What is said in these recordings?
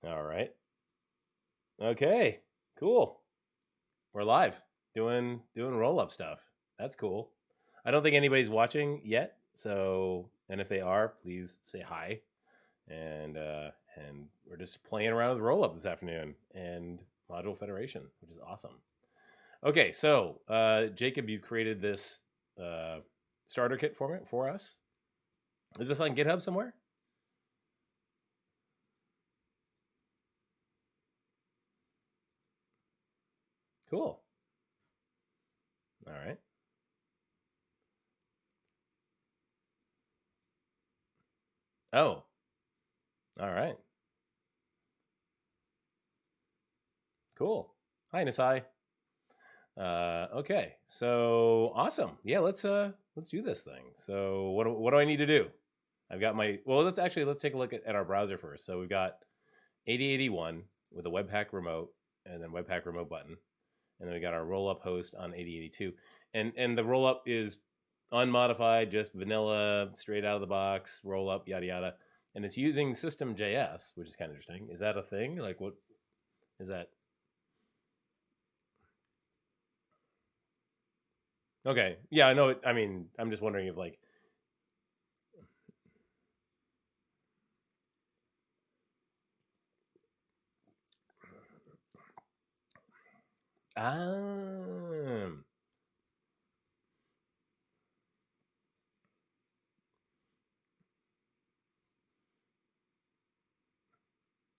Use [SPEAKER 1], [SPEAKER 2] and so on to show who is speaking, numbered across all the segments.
[SPEAKER 1] All right. Okay. Cool. We're live doing roll-up stuff. That's cool. I don't think anybody's watching yet, so and if they are, please say hi. And we're just playing around with roll-up this afternoon and Module Federation, which is awesome. Okay, so Jacob, you've created this starter kit for us. Is this on GitHub somewhere? Cool. All right. Oh, all right. Cool. Hi, Nasai. Okay, so awesome. Yeah, let's do this thing. So what do I need to do? I've got my let's take a look at our browser first. So we've got 8081 with a Webpack remote and then Webpack remote button, and then we got our rollup host on 8082, and the rollup is unmodified, just vanilla, straight out of the box rollup, yada yada, and it's using System.js, which is kind of interesting. Is that a thing? Like, what is that? Okay, yeah, I know. I mean, I'm just wondering if like.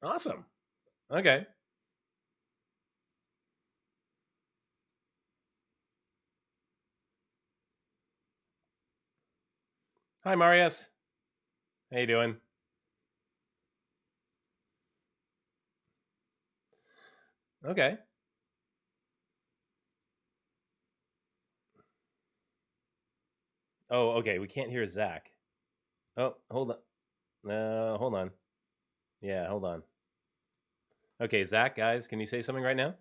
[SPEAKER 1] Awesome. Okay. Hi, Marius. How you doing? Okay. Oh, okay. We can't hear Zack. Oh, hold on. Hold on. Yeah, hold on. Okay, Zack, guys, can you say something right now?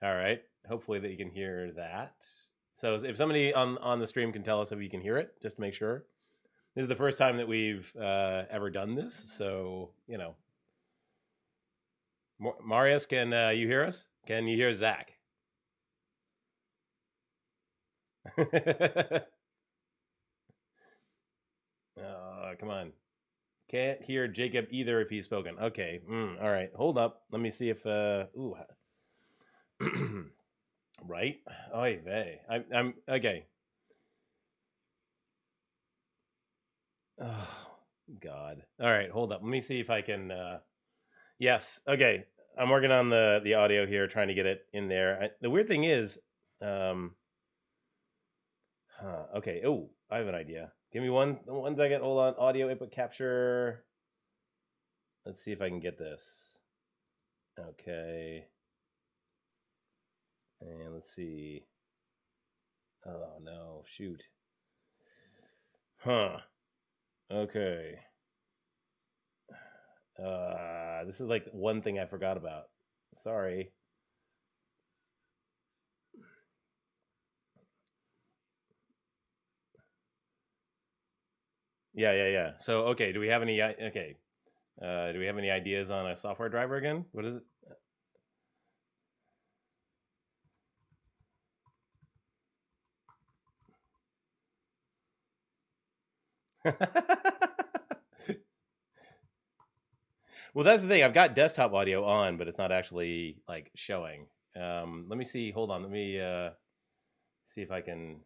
[SPEAKER 1] All right. Hopefully that you can hear that. So if somebody on the stream can tell us if you can hear it, just to make sure. This is the first time that we've ever done this, so you know. Marius, can you hear us? Can you hear Zack? Come on. Can't hear Jacob either if he's spoken. Okay. All right. Hold up. Let me see if. Ooh. Right. Oy vey. I'm okay. Oh God. All right. Hold up. Let me see if I can. Yes. Okay. I'm working on the audio here, trying to get it in there. The weird thing is, okay. Oh, I have an idea. Give me one second. Hold on. Audio input capture. Let's see if I can get this. Okay. And let's see. Oh no, shoot. Huh. Okay. This is like one thing I forgot about. Sorry. Yeah. So okay, do we have any okay. Do we have any ideas on a software driver again? What is it? Well, that's the thing. I've got desktop audio on, but it's not actually like showing. Let me see. Hold on. Let me see if I can.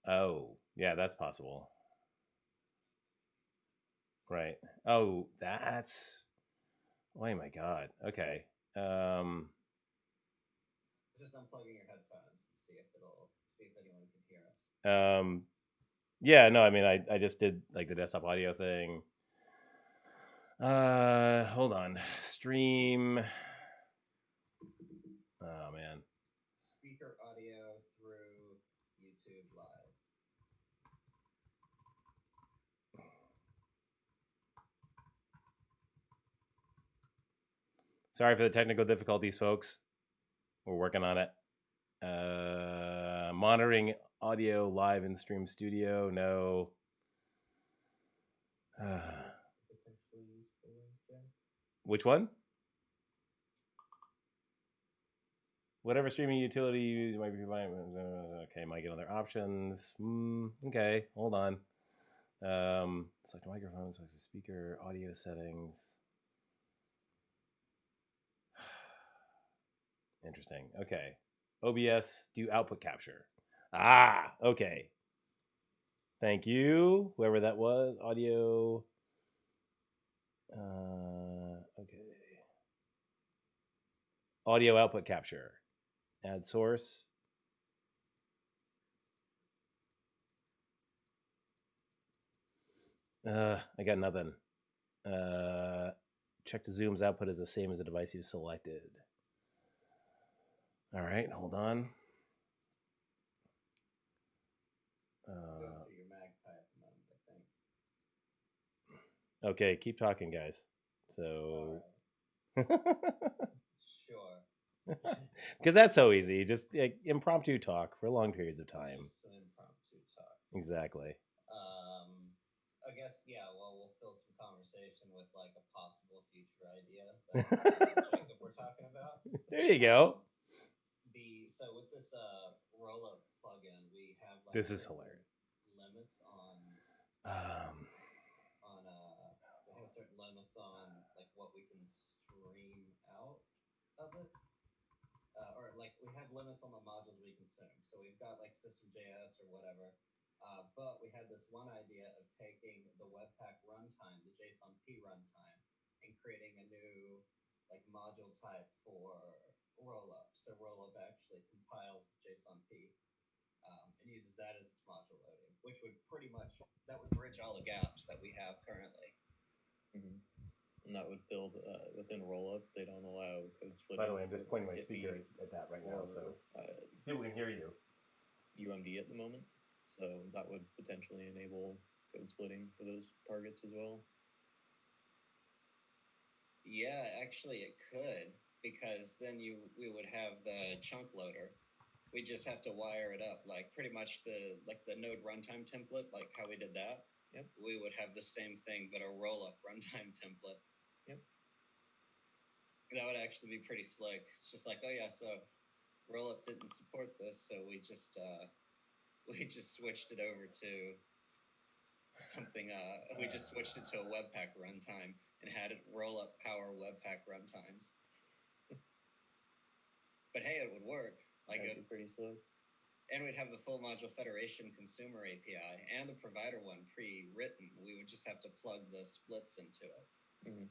[SPEAKER 1] Oh, yeah, that's possible. Right. Oh, that's. Oh my God. Okay.
[SPEAKER 2] Just unplugging your headphones and see if anyone can hear us.
[SPEAKER 1] Yeah, no, I mean, I just did like the desktop audio thing. Hold on. Stream. Oh man.
[SPEAKER 2] Speaker audio through YouTube Live.
[SPEAKER 1] Sorry for the technical difficulties, folks. We're working on it. Monitoring audio live in Stream Studio. No. Which one? Whatever streaming utility you use might be providing. Okay, might get other options. Okay, hold on. Select microphone, select speaker, audio settings. Interesting. Okay. OBS, do output capture. Ah, okay. Thank you, whoever that was. Audio. Okay. Audio output capture. Add source. I got nothing. Check the Zoom's output is the same as the device you selected. All right, hold on.
[SPEAKER 2] Your magpie at the moment, I think.
[SPEAKER 1] Okay, keep talking, guys. So.
[SPEAKER 2] Right. Sure.
[SPEAKER 1] Because that's so easy. Just impromptu talk for long periods of time.
[SPEAKER 2] Just some impromptu talk.
[SPEAKER 1] Exactly.
[SPEAKER 2] I guess, yeah, well, we'll fill some conversation with like a possible future idea that Jacob we're talking about.
[SPEAKER 1] There you go.
[SPEAKER 2] So with this Rollup plugin, we have like
[SPEAKER 1] this is hilarious.
[SPEAKER 2] Limits on we have certain limits on like what we can stream out of it. Or like we have limits on the modules we consume. So we've got like system.js or whatever. But we had this one idea of taking the Webpack runtime, the JSON-P runtime, and creating a new like module type for Rollup. So Rollup actually compiles the JSON-P and uses that as its module loading, which would pretty much that would bridge all the gaps that we have currently.
[SPEAKER 3] Mm-hmm. And that would build within Rollup. They don't allow code splitting.
[SPEAKER 1] By the way, I'm just pointing my speaker at that right now, so people can hear you.
[SPEAKER 3] UMD at the moment, so that would potentially enable code splitting for those targets as well.
[SPEAKER 2] Yeah, actually, it could, because then we would have the chunk loader. We just have to wire it up, like pretty much the Node runtime template, like how we did that.
[SPEAKER 3] Yep.
[SPEAKER 2] We would have the same thing, but a Rollup runtime template.
[SPEAKER 3] Yep.
[SPEAKER 2] That would actually be pretty slick. It's just like, oh yeah, so Rollup didn't support this, so we just switched it over to something. We just switched it to a Webpack runtime and had it Rollup power Webpack runtimes. But hey, it would work. Like
[SPEAKER 3] that'd be pretty slick.
[SPEAKER 2] And we'd have the full module federation consumer API and the provider one pre-written. We would just have to plug the splits into it.
[SPEAKER 3] Mm-hmm.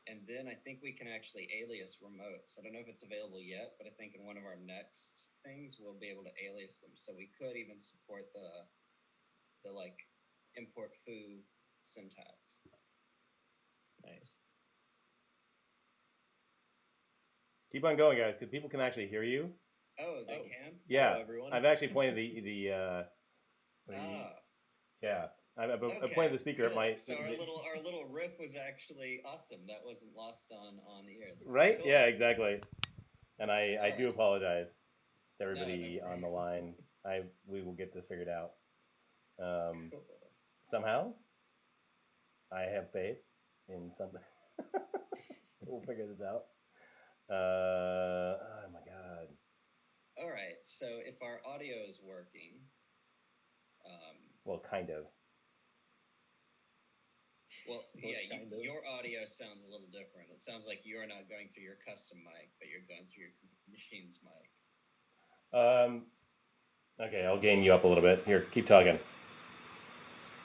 [SPEAKER 2] And then I think we can actually alias remotes. I don't know if it's available yet, but I think in one of our next things, we'll be able to alias them. So we could even support the like import foo syntax.
[SPEAKER 3] Nice.
[SPEAKER 1] Keep on going, guys, because people can actually hear you.
[SPEAKER 2] Oh, they can?
[SPEAKER 1] Yeah.
[SPEAKER 3] Hello, everyone.
[SPEAKER 1] I've actually pointed yeah. I pointed the speaker at my.
[SPEAKER 2] So our little riff was actually awesome. That wasn't lost on the ears.
[SPEAKER 1] Right?
[SPEAKER 2] Cool.
[SPEAKER 1] Yeah, exactly. And I do
[SPEAKER 2] right.
[SPEAKER 1] apologize to everybody
[SPEAKER 2] No.
[SPEAKER 1] on the line. We will get this figured out.
[SPEAKER 2] Cool.
[SPEAKER 1] Somehow, I have faith in something. We'll figure this out. Oh my god.
[SPEAKER 2] All right. So if our audio is working,
[SPEAKER 1] well, kind of.
[SPEAKER 2] Well, yeah, your audio sounds a little different. It sounds like you're not going through your custom mic, but you're going through your machine's mic.
[SPEAKER 1] Okay, I'll gain you up a little bit. Here, keep talking.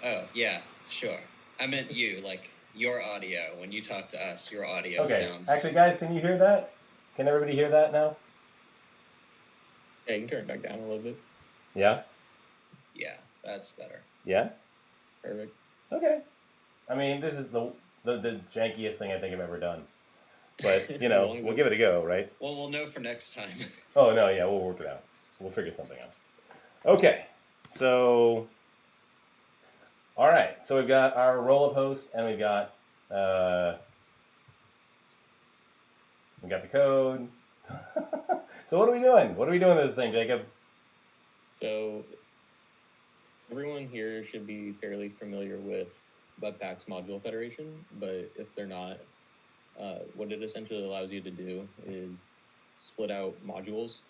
[SPEAKER 2] Oh, yeah, sure. I meant you, like your audio. When you talk to us, your audio sounds...
[SPEAKER 1] Actually, guys, can you hear that? Can everybody hear that now?
[SPEAKER 3] Yeah, you can turn it back down a little bit.
[SPEAKER 1] Yeah?
[SPEAKER 2] Yeah, that's better.
[SPEAKER 1] Yeah?
[SPEAKER 3] Perfect.
[SPEAKER 1] Okay. I mean, this is the jankiest thing I think I've ever done. But, you know, we'll give it a go, right?
[SPEAKER 2] Well, we'll know for next time.
[SPEAKER 1] Oh, no, yeah, we'll work it out. We'll figure something out. Okay, so... All right, so we've got our Rollup host, and we've got the code. So what are we doing? What are we doing with this thing, Jacob?
[SPEAKER 3] So everyone here should be fairly familiar with Webpack's module federation, but if they're not, what it essentially allows you to do is split out modules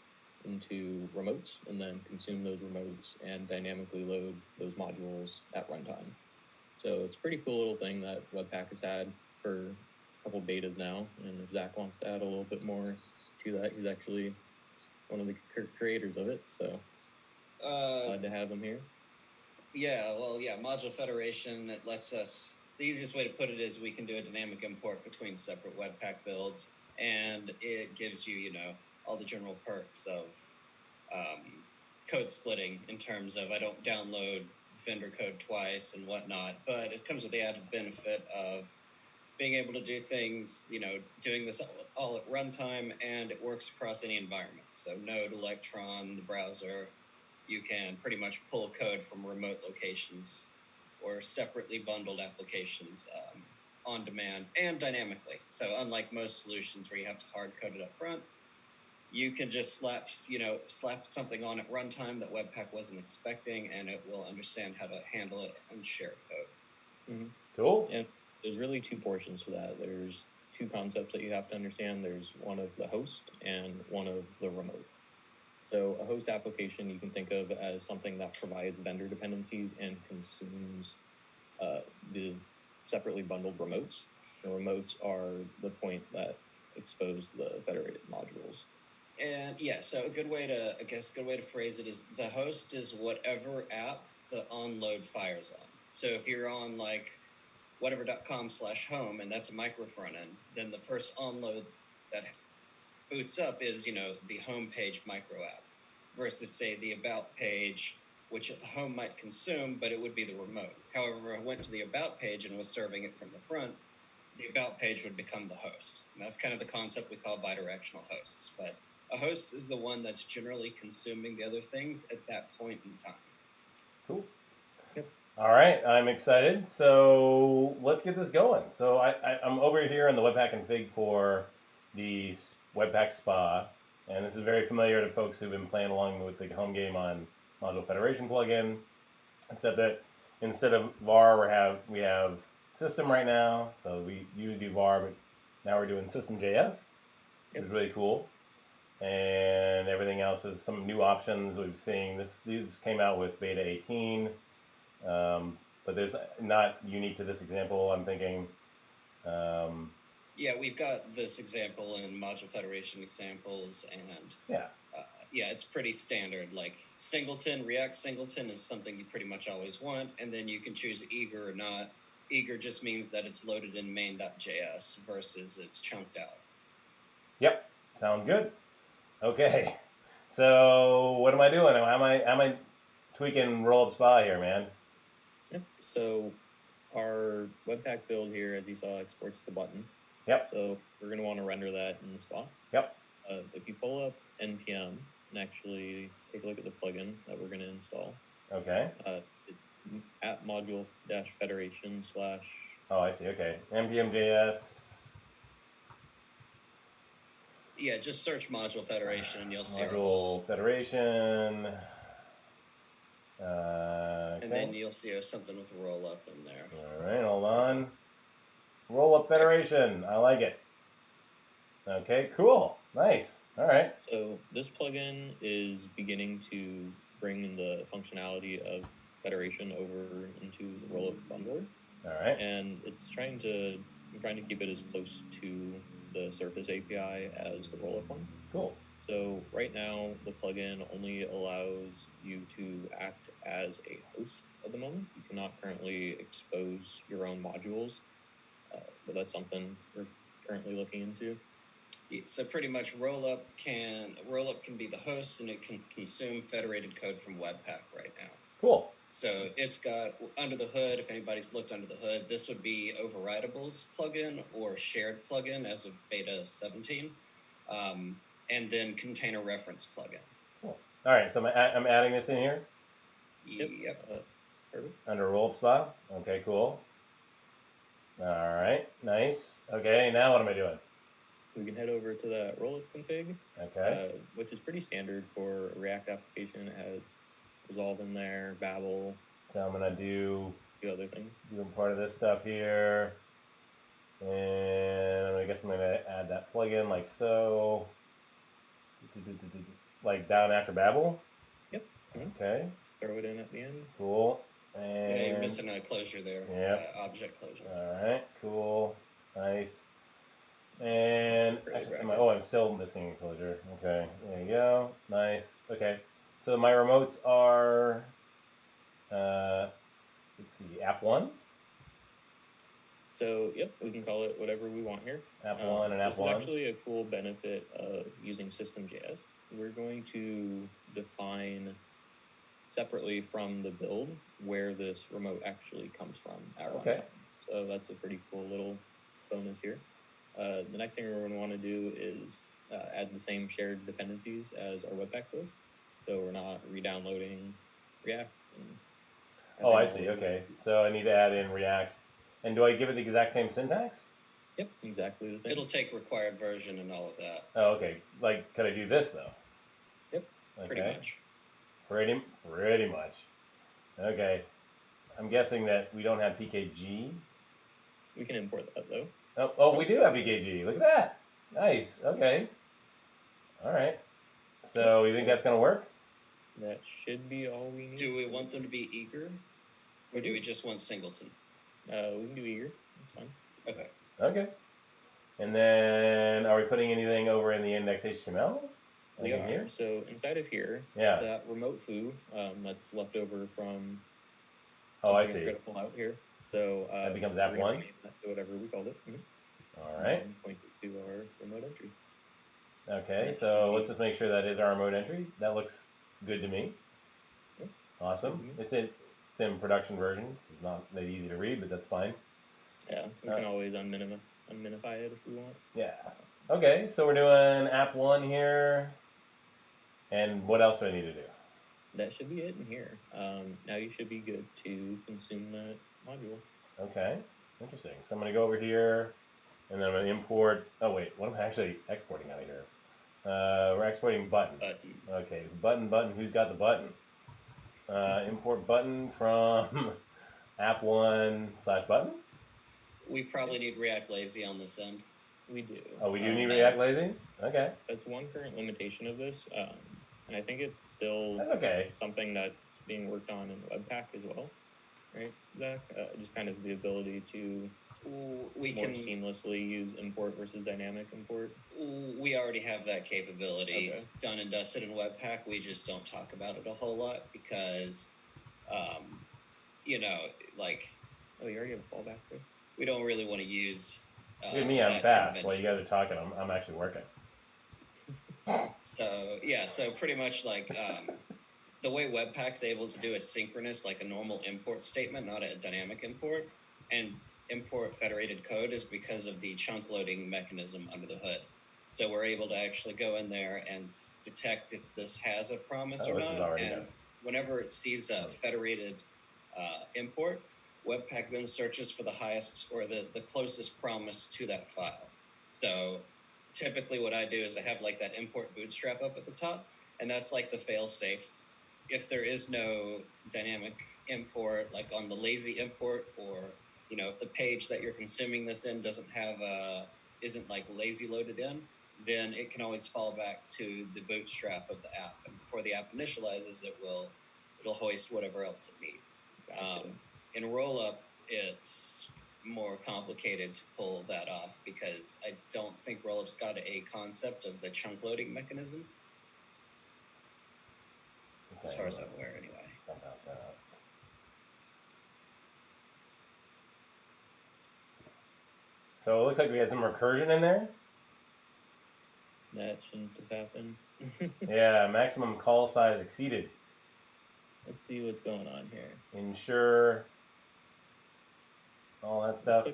[SPEAKER 3] into remotes and then consume those remotes and dynamically load those modules at runtime. So it's a pretty cool little thing that Webpack has had for a couple betas now. And if Zack wants to add a little bit more to that, he's actually one of the creators of it. So glad to have him here.
[SPEAKER 2] Yeah, well, yeah, module federation, it lets us, the easiest way to put it is we can do a dynamic import between separate Webpack builds, and it gives you, all the general perks of code splitting in terms of I don't download vendor code twice and whatnot, but it comes with the added benefit of being able to do things, doing this all at runtime, and it works across any environment. So Node, Electron, the browser, you can pretty much pull code from remote locations or separately bundled applications on demand and dynamically. So unlike most solutions where you have to hard code it up front, you can just slap something on at runtime that Webpack wasn't expecting, and it will understand how to handle it and share code.
[SPEAKER 3] Mm-hmm.
[SPEAKER 1] Cool.
[SPEAKER 3] And there's really two portions to that. There's two concepts that you have to understand. There's one of the host and one of the remote. So a host application you can think of as something that provides vendor dependencies and consumes the separately bundled remotes. The remotes are the point that expose the federated modules.
[SPEAKER 2] And yeah, so a good way to phrase it is the host is whatever app the onload fires on. So if you're on like whatever.com/home and that's a micro front end, then the first onload that boots up is, the home page micro app versus say the about page, which the home might consume, but it would be the remote. However, if I went to the about page and was serving it from the front, the about page would become the host. And that's kind of the concept we call bidirectional hosts. But a host is the one that's generally consuming the other things at that point in time.
[SPEAKER 1] Cool.
[SPEAKER 3] Yep.
[SPEAKER 1] All right, I'm excited. So let's get this going. So I'm over here in the Webpack config for the Webpack SPA, and this is very familiar to folks who've been playing along with the home game on Module Federation plugin, except that instead of var, we have system right now. So we usually do var, but now we're doing system.js, which is really cool. And everything else is some new options we've seen. These came out with beta 18, but there's not unique to this example. I'm thinking.
[SPEAKER 2] Yeah, we've got this example in Module Federation examples, and yeah, it's pretty standard. Like singleton, React singleton is something you pretty much always want, and then you can choose eager or not. Eager just means that it's loaded in main.js versus it's chunked out.
[SPEAKER 1] Yep, sounds good. Okay, so what am I doing? Am I tweaking Rollup SPA here, man?
[SPEAKER 3] Yep. So our Webpack build here, as you saw, exports the button.
[SPEAKER 1] Yep.
[SPEAKER 3] So we're going to want to render that in the SPA.
[SPEAKER 1] Yep.
[SPEAKER 3] If you pull up npm and actually take a look at the plugin that we're going to install.
[SPEAKER 1] Okay.
[SPEAKER 3] It's at module-federation /
[SPEAKER 1] Oh, I see. Okay. npm.js.
[SPEAKER 2] Yeah, just search Module Federation and you'll see
[SPEAKER 1] Module Federation.
[SPEAKER 2] And then you'll see something with Rollup in there.
[SPEAKER 1] All right, hold on. Rollup Federation. I like it. Okay, cool. Nice. All right.
[SPEAKER 3] So this plugin is beginning to bring the functionality of Federation over into the Rollup bundler.
[SPEAKER 1] All right.
[SPEAKER 3] And it's trying to keep it as close to the Surface API as the Rollup one.
[SPEAKER 1] Cool.
[SPEAKER 3] So right now, the plugin only allows you to act as a host at the moment. You cannot currently expose your own modules, but that's something we're currently looking into.
[SPEAKER 2] So pretty much Rollup can be the host, and it can consume federated code from Webpack right now.
[SPEAKER 1] Cool.
[SPEAKER 2] So it's got under the hood, if anybody's looked under the hood, this would be Overridables plugin or shared plugin as of beta 17, and then container reference plugin.
[SPEAKER 1] Cool. All right, so I'm adding this in here?
[SPEAKER 2] Yep.
[SPEAKER 1] Under Rollup SPA? Okay, cool. All right, nice. Okay, now what am I doing?
[SPEAKER 3] We can head over to that Rollup config,
[SPEAKER 1] okay,
[SPEAKER 3] which is pretty standard for a React application. It has resolve in there, Babel,
[SPEAKER 1] So I'm gonna do
[SPEAKER 3] a few other things.
[SPEAKER 1] doing part of this stuff here, and I guess I'm gonna add that plugin like so, like down after Babel.
[SPEAKER 3] Yep.
[SPEAKER 1] Okay.
[SPEAKER 3] Just throw it in at the end.
[SPEAKER 1] Cool. And
[SPEAKER 2] Yeah, you're missing a closure there.
[SPEAKER 1] Yep.
[SPEAKER 2] Object closure.
[SPEAKER 1] All right. Cool. Nice. And actually, I'm still missing a closure. Okay. There you go. Nice. Okay. So my remotes are, let's see, app one.
[SPEAKER 3] So, yep, we can call it whatever we want here.
[SPEAKER 1] App one and app
[SPEAKER 3] this
[SPEAKER 1] one.
[SPEAKER 3] This is actually a cool benefit of using System.js. We're going to define separately from the build where this remote actually comes from at runtime. So that's a pretty cool little bonus here. The next thing we're going to want to do is add the same shared dependencies as our Webpack code. So we're not re-downloading React.
[SPEAKER 1] Oh, I see. Okay. So I need to add in React. And do I give it the exact same syntax?
[SPEAKER 3] Yep, exactly the same.
[SPEAKER 2] It'll take required version and all of that.
[SPEAKER 1] Oh, okay. Like, could I do this though?
[SPEAKER 3] Yep.
[SPEAKER 1] Okay.
[SPEAKER 2] Pretty much.
[SPEAKER 1] Pretty much. Okay. I'm guessing that we don't have PKG.
[SPEAKER 3] We can import that though.
[SPEAKER 1] Oh, we do have PKG. Look at that. Nice. Okay. All right. So you think that's gonna work?
[SPEAKER 3] That should be all we need.
[SPEAKER 2] Do we want them to be eager, or do we just want singleton?
[SPEAKER 3] We can do eager. That's fine.
[SPEAKER 2] Okay.
[SPEAKER 1] Okay. And then, are we putting anything over in the index HTML?
[SPEAKER 3] We are here. So inside of here,
[SPEAKER 1] yeah,
[SPEAKER 3] that remote foo that's left over from.
[SPEAKER 1] Oh, I see.
[SPEAKER 3] Critical out here. So
[SPEAKER 1] that becomes app one.
[SPEAKER 3] Whatever we called it.
[SPEAKER 1] All right.
[SPEAKER 3] And point it to our remote entry.
[SPEAKER 1] Okay, so let's just make sure that is our remote entry. That looks good to me.
[SPEAKER 3] Yep.
[SPEAKER 1] Awesome. It's in production version. It's not that easy to read, but that's fine.
[SPEAKER 3] Yeah, we can always unminify it if we want.
[SPEAKER 1] Yeah. Okay, so we're doing app one here. And what else do I need to do?
[SPEAKER 3] That should be it in here. Now you should be good to consume that module.
[SPEAKER 1] Okay, interesting. So I'm going to go over here, and then I'm going to import. Oh wait, what am I actually exporting out of here? We're exporting button. Okay, button. Who's got the button? Import button from app1/button.
[SPEAKER 2] We probably need React Lazy on this end.
[SPEAKER 3] We do.
[SPEAKER 1] Oh, we do need React Lazy? Okay.
[SPEAKER 3] That's one current limitation of this, and I think it's still something that's being worked on in Webpack as well, right, Zach? Just kind of the ability to more seamlessly use import versus dynamic import.
[SPEAKER 2] We already have that capability done and dusted in Webpack. We just don't talk about it a whole lot because, you know, like...
[SPEAKER 3] Oh, you already have a fallback there?
[SPEAKER 2] We don't really want to use...
[SPEAKER 1] me, I'm fast. While you guys are talking, I'm actually working.
[SPEAKER 2] So, yeah, so pretty much like the way Webpack's able to do a synchronous, like a normal import statement, not a dynamic import, and import federated code is because of the chunk loading mechanism under the hood. So we're able to actually go in there and detect if this has a promise or not. And whenever it sees a federated import, Webpack then searches for the highest or the closest promise to that file. So typically what I do is I have like that import bootstrap up at the top, and that's like the fail safe. If there is no dynamic import, like on the lazy import, or you know, if the page that you're consuming this in doesn't have isn't like lazy loaded in, then it can always fall back to the bootstrap of the app, and before the app initializes, it'll hoist whatever else it needs.
[SPEAKER 3] Gotcha.
[SPEAKER 2] In Rollup, it's more complicated to pull that off because I don't think Rollup's got a concept of the chunk loading mechanism. As far as I'm aware, anyway.
[SPEAKER 1] So it looks like we had some recursion in there.
[SPEAKER 3] That shouldn't have happened.
[SPEAKER 1] Yeah, maximum call size exceeded.
[SPEAKER 3] Let's see what's going on here.
[SPEAKER 1] Ensure. All that stuff.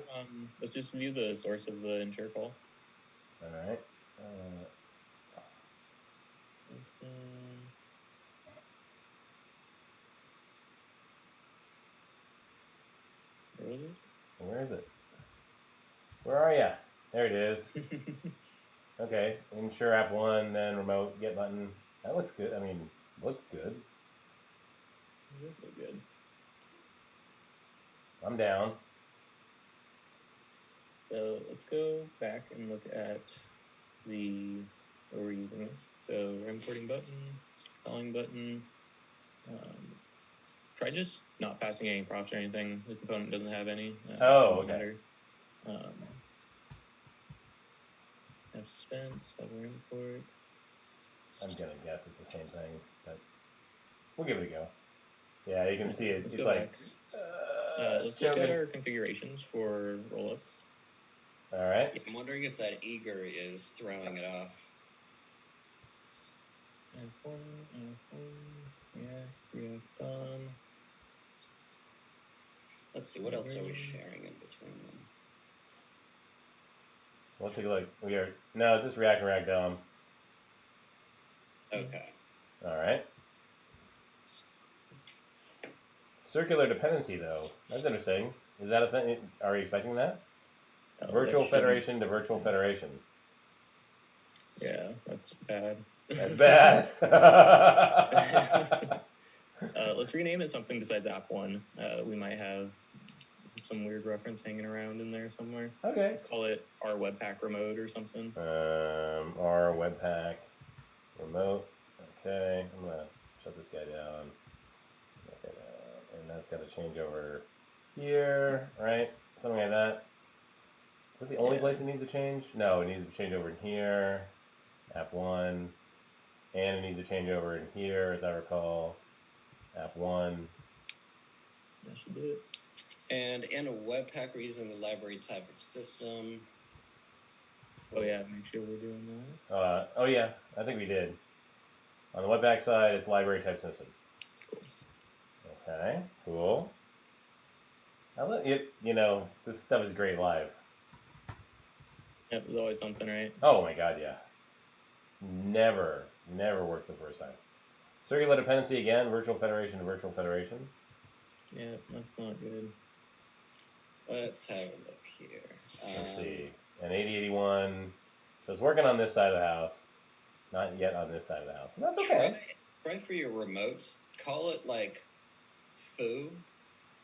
[SPEAKER 3] Let's just view the source of the ensure call.
[SPEAKER 1] All right.
[SPEAKER 3] Where is it?
[SPEAKER 1] Where is it? Where are ya? There it is. Okay. Ensure app one, then remote get button. That looks good. I mean, looked good.
[SPEAKER 3] This look good.
[SPEAKER 1] I'm down.
[SPEAKER 3] So let's go back and look at where we're using this. So we're importing button, calling button. Try just not passing any props or anything. The component doesn't have any.
[SPEAKER 1] Oh, okay.
[SPEAKER 3] Matter. Have suspense, have our import.
[SPEAKER 1] I'm gonna guess it's the same thing, but we'll give it a go. Yeah, you can see it.
[SPEAKER 3] Let's
[SPEAKER 1] it's
[SPEAKER 3] go
[SPEAKER 1] like
[SPEAKER 3] back. Let's look at our configurations for Rollup.
[SPEAKER 1] All right.
[SPEAKER 2] Yeah, I'm wondering if that eager is throwing it off.
[SPEAKER 3] Yeah, done.
[SPEAKER 2] Let's see, what else are we sharing in between them?
[SPEAKER 1] Let's take a look. No, it's just React and React DOM.
[SPEAKER 2] Okay.
[SPEAKER 1] All right. Circular dependency, though. That's interesting. Is that a thing? Are we expecting that? Virtual federation to virtual federation.
[SPEAKER 3] Yeah, that's bad.
[SPEAKER 1] That's bad.
[SPEAKER 3] Let's rename it something besides App 1. We might have some weird reference hanging around in there somewhere.
[SPEAKER 1] Okay.
[SPEAKER 3] Let's call it our Webpack remote or something.
[SPEAKER 1] Our Webpack remote. Okay, I'm gonna shut this guy down. And that's got to change over here, right? Something like that. Is that the only place it needs to change? No, it needs to change over in here. App 1. And it needs to change over in here, as I recall. App 1.
[SPEAKER 3] That should do it.
[SPEAKER 2] And in a Webpack, we're using the library type of system.
[SPEAKER 3] Oh yeah, make sure we're doing that.
[SPEAKER 1] Oh yeah, I think we did. On the Webpack side, it's library type system. Okay, cool. This stuff is great live.
[SPEAKER 3] Yep, there's always something, right?
[SPEAKER 1] Oh my god, yeah. Never works the first time. Circular dependency again, virtual federation to virtual federation.
[SPEAKER 3] Yeah, that's not good.
[SPEAKER 2] Let's have a look here.
[SPEAKER 1] Let's see. An 8081. So it's working on this side of the house. Not yet on this side of the house. So that's okay.
[SPEAKER 2] Try for your remotes, call it like foo,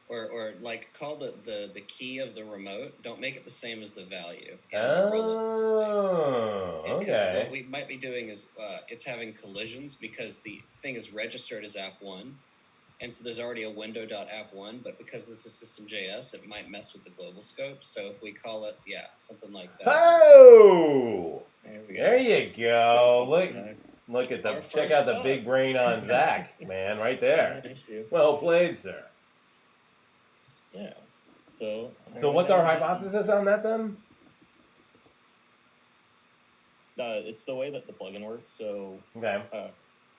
[SPEAKER 2] or like call the key of the remote. Don't make it the same as the value.
[SPEAKER 1] Oh, okay.
[SPEAKER 2] What we might be doing is it's having collisions because the thing is registered as app 1, and so there's already a window.app1, but because this is system.js, it might mess with the global scope. So if we call it, something like that.
[SPEAKER 1] Oh, there you go. Look at check out the big brain on Zack, man, right there. Well played, sir.
[SPEAKER 3] Yeah. So
[SPEAKER 1] what's our hypothesis on that then?
[SPEAKER 3] It's the way that the plugin works. So
[SPEAKER 1] okay.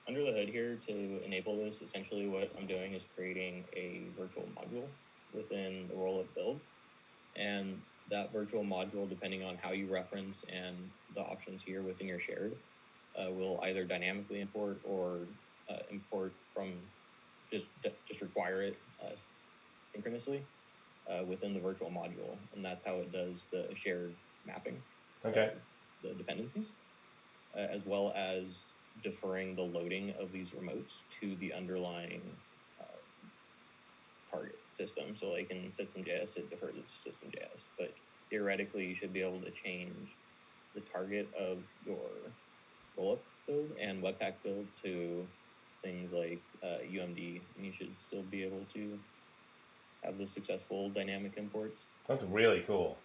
[SPEAKER 3] Under the hood here, to enable this, essentially what I'm doing is creating a virtual module within the Rollup build. And that virtual module, depending on how you reference and the options here within your shared, will either dynamically import or import from just require it synchronously within the virtual module, and that's how it does the shared mapping.
[SPEAKER 1] Okay.
[SPEAKER 3] The dependencies, as well as deferring the loading of these remotes to the underlying target system. So like in system.js, it defers it to system.js, but theoretically you should be able to change the target of your Rollup build and Webpack build to things like UMD, and you should still be able to have the successful dynamic imports.
[SPEAKER 1] That's really cool.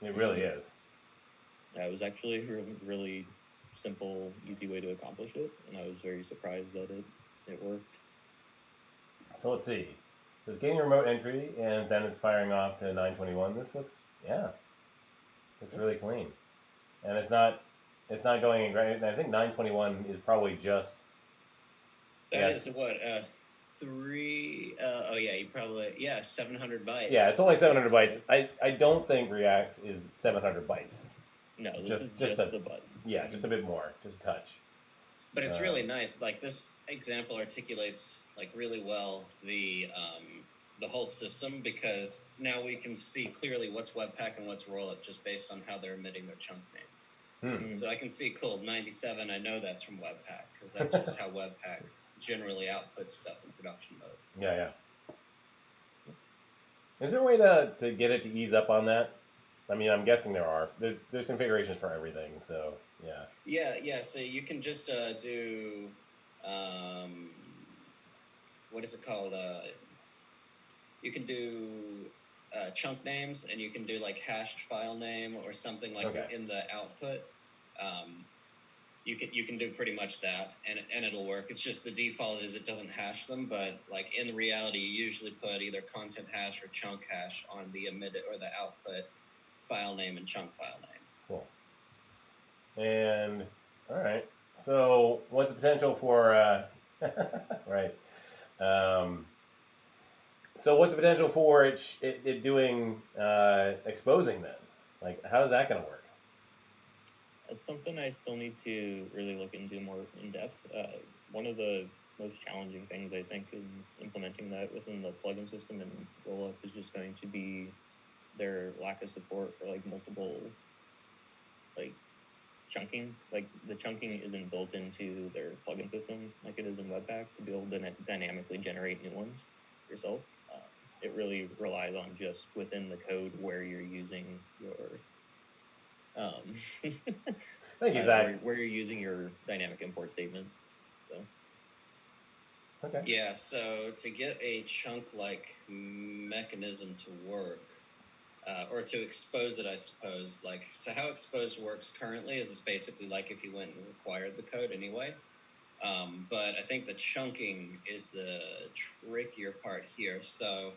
[SPEAKER 1] It really is.
[SPEAKER 3] Yeah, it was actually a really simple, easy way to accomplish it, and I was very surprised that it worked.
[SPEAKER 1] So let's see. So it's getting a remote entry, and then it's firing off to 921. This looks really clean, and it's not going in great. I think 921 is probably just.
[SPEAKER 2] That is what 700 bytes.
[SPEAKER 1] Yeah, it's only 700 bytes. I don't think React is 700 bytes.
[SPEAKER 3] No, this is just the button.
[SPEAKER 1] Yeah, just a bit more, just a touch.
[SPEAKER 2] But it's really nice. Like this example articulates like really well the whole system, because now we can see clearly what's Webpack and what's Rollup just based on how they're emitting their chunk names. So I can see, cool, 97. I know that's from Webpack because that's just how Webpack generally output stuff in production mode.
[SPEAKER 1] Yeah. Is there a way to get it to ease up on that? I mean, I'm guessing there are. There's configurations for everything, so yeah.
[SPEAKER 2] Yeah. So you can just do what is it called? You can do chunk names, and you can do like hashed file name or something like in the output. You can do pretty much that, and it'll work. It's just the default is it doesn't hash them, but like in reality, you usually put either content hash or chunk hash on the emitted or the output file name and chunk file name.
[SPEAKER 1] Cool. And all right. So what's the potential for right? So what's the potential for it doing exposing then? Like, how's that going to work?
[SPEAKER 3] It's something I still need to really look into more in depth. One of the most challenging things I think in implementing that within the plugin system and Rollup is just going to be their lack of support for like multiple like chunking. Like the chunking isn't built into their plugin system like it is in Webpack to be able to dynamically generate new ones yourself. It really relies on just within the code where you're using your
[SPEAKER 1] Thank you, Zack.
[SPEAKER 3] where you're using your dynamic import statements. So.
[SPEAKER 1] Okay.
[SPEAKER 2] Yeah, so to get a chunk-like mechanism to work, or to expose it, I suppose, so how expose works currently is it's basically like if you went and required the code anyway. But I think the chunking is the trickier part here. So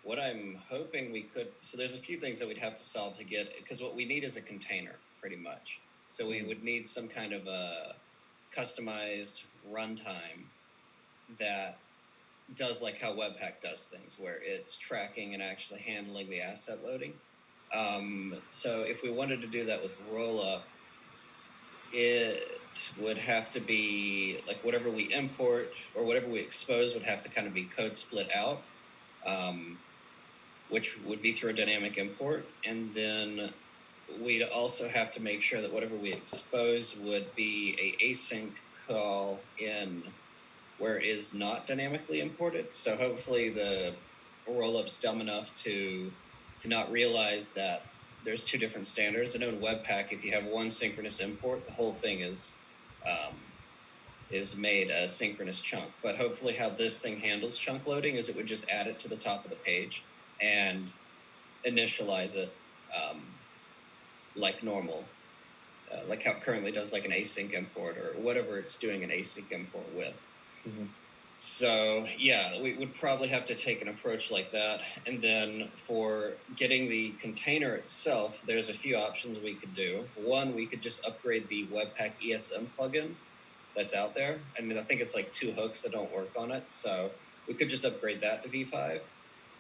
[SPEAKER 2] what I'm hoping we could, so there's a few things that we'd have to solve to get, because what we need is a container, pretty much. So we would need some kind of a customized runtime that does like how Webpack does things, where it's tracking and actually handling the asset loading. So if we wanted to do that with Rollup, it would have to be like whatever we import or whatever we expose would have to kind of be code split out. Which would be through a dynamic import. And then we'd also have to make sure that whatever we expose would be a async call in where it is not dynamically imported. So hopefully the Rollup's dumb enough to not realize that there's two different standards. I know in Webpack, if you have one synchronous import, the whole thing is made a synchronous chunk. But hopefully how this thing handles chunk loading is it would just add it to the top of the page and initialize it like normal, like how it currently does like an async import or whatever it's doing an async import with.
[SPEAKER 3] Mm-hmm.
[SPEAKER 2] So yeah, we would probably have to take an approach like that. And then for getting the container itself, there's a few options we could do. One, we could just upgrade the Webpack ESM plugin that's out there. I mean, I think it's like 2 hooks that don't work on it. So we could just upgrade that to V5.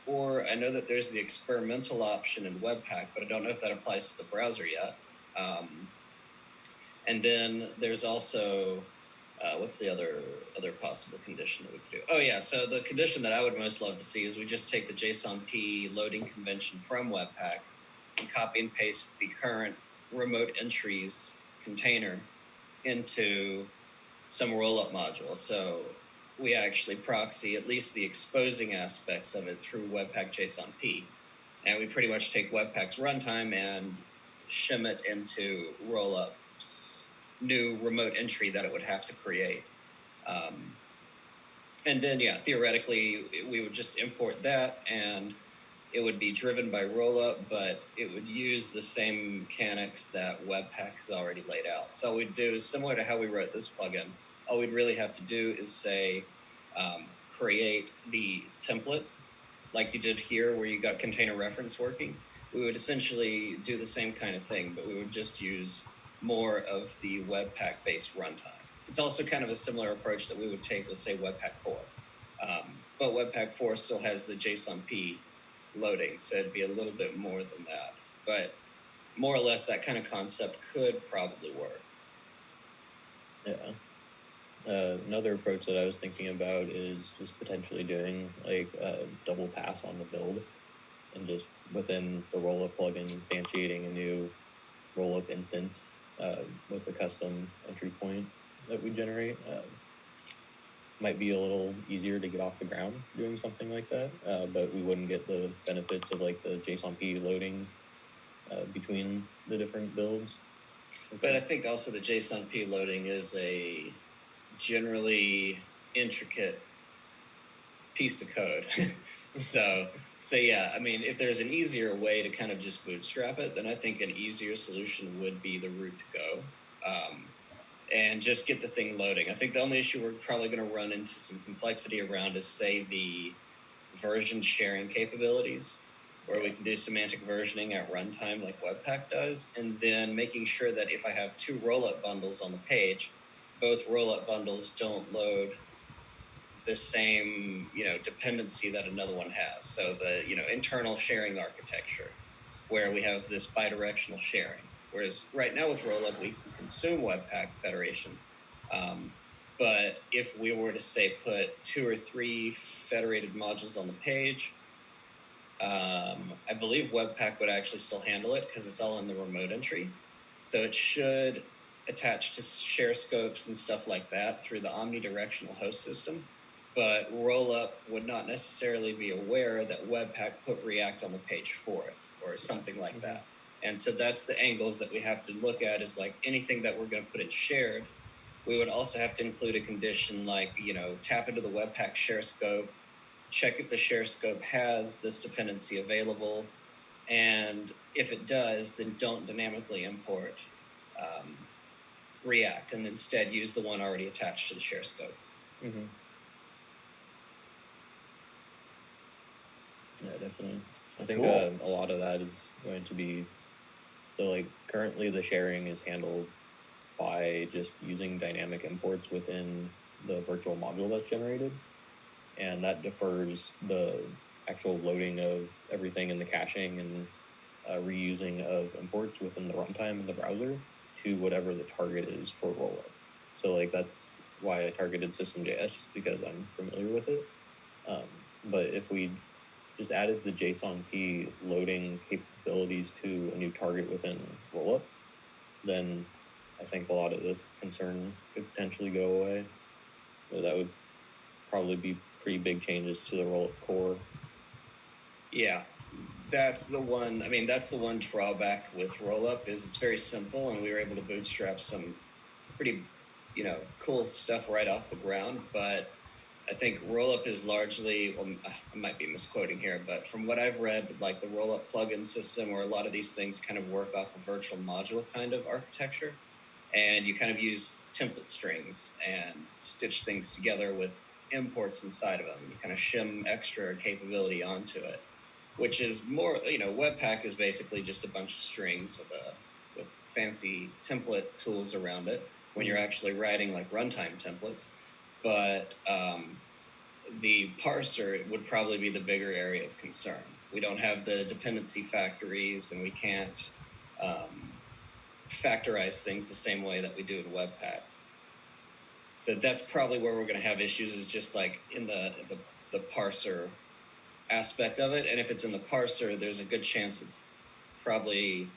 [SPEAKER 2] Or I know that there's the experimental option in Webpack, but I don't know if that applies to the browser yet. And then there's also, what's the other possible condition that we could do? Oh yeah, so the condition that I would most love to see is we just take the JSON-P loading convention from Webpack and copy and paste the current remote entries container into some Rollup module. So we actually proxy at least the exposing aspects of it through Webpack JSON-P. And we pretty much take Webpack's runtime and shim it into Rollup's new remote entry that it would have to create. And then, yeah, theoretically, we would just import that and it would be driven by Rollup, but it would use the same mechanics that Webpack has already laid out. So all we'd do is similar to how we wrote this plugin. All we'd really have to do is say, create the template like you did here where you got container reference working. We would essentially do the same kind of thing, but we would just use more of the Webpack-based runtime. It's also kind of a similar approach that we would take with, say, Webpack 4. But Webpack 4 still has the JSON-P loading, so it'd be a little bit more than that. But more or less, that kind of concept could probably work.
[SPEAKER 3] Yeah. Another approach that I was thinking about is just potentially doing like a double pass on the build and just within the Rollup plugin instantiating a new Rollup instance with a custom entry point that we generate. Might be a little easier to get off the ground doing something like that, but we wouldn't get the benefits of like the JSON-P loading between the different builds.
[SPEAKER 2] But I think also the JSON-P loading is a generally intricate piece of code. so yeah, I mean, if there's an easier way to kind of just bootstrap it, then I think an easier solution would be the route to go. And just get the thing loading. I think the only issue we're probably going to run into some complexity around is, say, the version sharing capabilities, where we can do semantic versioning at runtime like Webpack does, and then making sure that if I have two rollup bundles on the page, both rollup bundles don't load the same, dependency that another one has. So the, internal sharing architecture, where we have this bidirectional sharing. Whereas right now with Rollup, we can consume Webpack Federation. But if we were to, say, put 2 or 3 federated modules on the page, I believe Webpack would actually still handle it because it's all in the remote entry. So it should attach to share scopes and stuff like that through the omnidirectional host system. But Rollup would not necessarily be aware that Webpack put React on the page for it or something like that. And so that's the angles that we have to look at, is like anything that we're going to put in shared, we would also have to include a condition like, tap into the Webpack share scope, check if the share scope has this dependency available, and if it does, then don't dynamically import React, and instead use the one already attached to the share scope.
[SPEAKER 3] Mm-hmm. Yeah, definitely. I think a lot of that is going to be, so like currently the sharing is handled by just using dynamic imports within the virtual module that's generated. And that defers the actual loading of everything in the caching and reusing of imports within the runtime in the browser to whatever the target is for Rollup. So like that's why I targeted System.js, just because I'm familiar with it. But if we just added the JSON-P loading capabilities to a new target within Rollup, then I think a lot of this concern could potentially go away. So that would probably be pretty big changes to the Rollup core.
[SPEAKER 2] Yeah, that's the one. I mean, that's the one drawback with Rollup, is it's very simple, and we were able to bootstrap some pretty, cool stuff right off the ground. But I think Rollup is largely, well, I might be misquoting here, but from what I've read, like the Rollup plugin system, where a lot of these things kind of work off a virtual module kind of architecture, and you kind of use template strings and stitch things together with imports inside of them. You kind of shim extra capability onto it, which is more, Webpack is basically just a bunch of strings with fancy template tools around it when you're actually writing like runtime templates. But the parser would probably be the bigger area of concern. We don't have the dependency factories, and we can't factorize things the same way that we do in Webpack. So that's probably where we're going to have issues, is just like in the parser aspect of it. And if it's in the parser, there's a good chance it's probably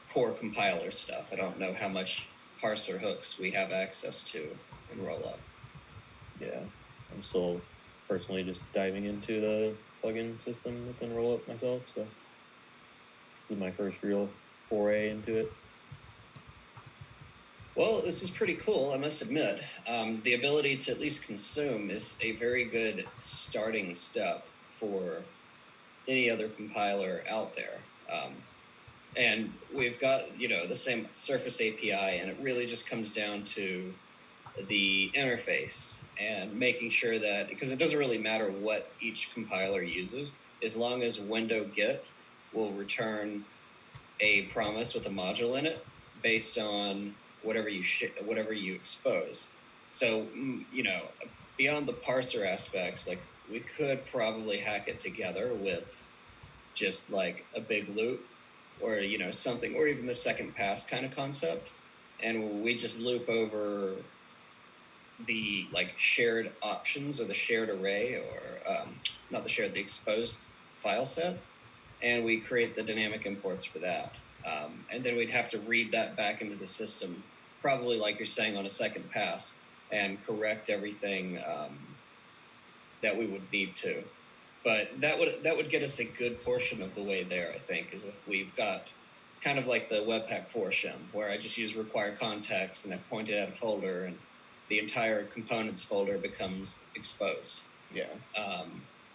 [SPEAKER 2] core compiler stuff. I don't know how much parser hooks we have access to in Rollup.
[SPEAKER 3] Yeah, I'm still personally just diving into the plugin system within Rollup myself, so this is my first real foray into it.
[SPEAKER 2] Well, this is pretty cool, I must admit. The ability to at least consume is a very good starting step for any other compiler out there. And we've got, the same Surface API, and it really just comes down to the interface and making sure that, because it doesn't really matter what each compiler uses, as long as window get will return a promise with a module in it based on whatever you expose. So, beyond the parser aspects, like we could probably hack it together with just like a big loop, or something, or even the second pass kind of concept, and we just loop over the like shared options or the shared array, or not the shared, the exposed file set, and we create the dynamic imports for that. And then we'd have to read that back into the system probably like you're saying on a second pass and correct everything that we would need to. But that would get us a good portion of the way there, I think, is if we've got kind of like the Webpack 4 shim, where I just use require context and I point it at a folder and the entire components folder becomes exposed.
[SPEAKER 3] Yeah.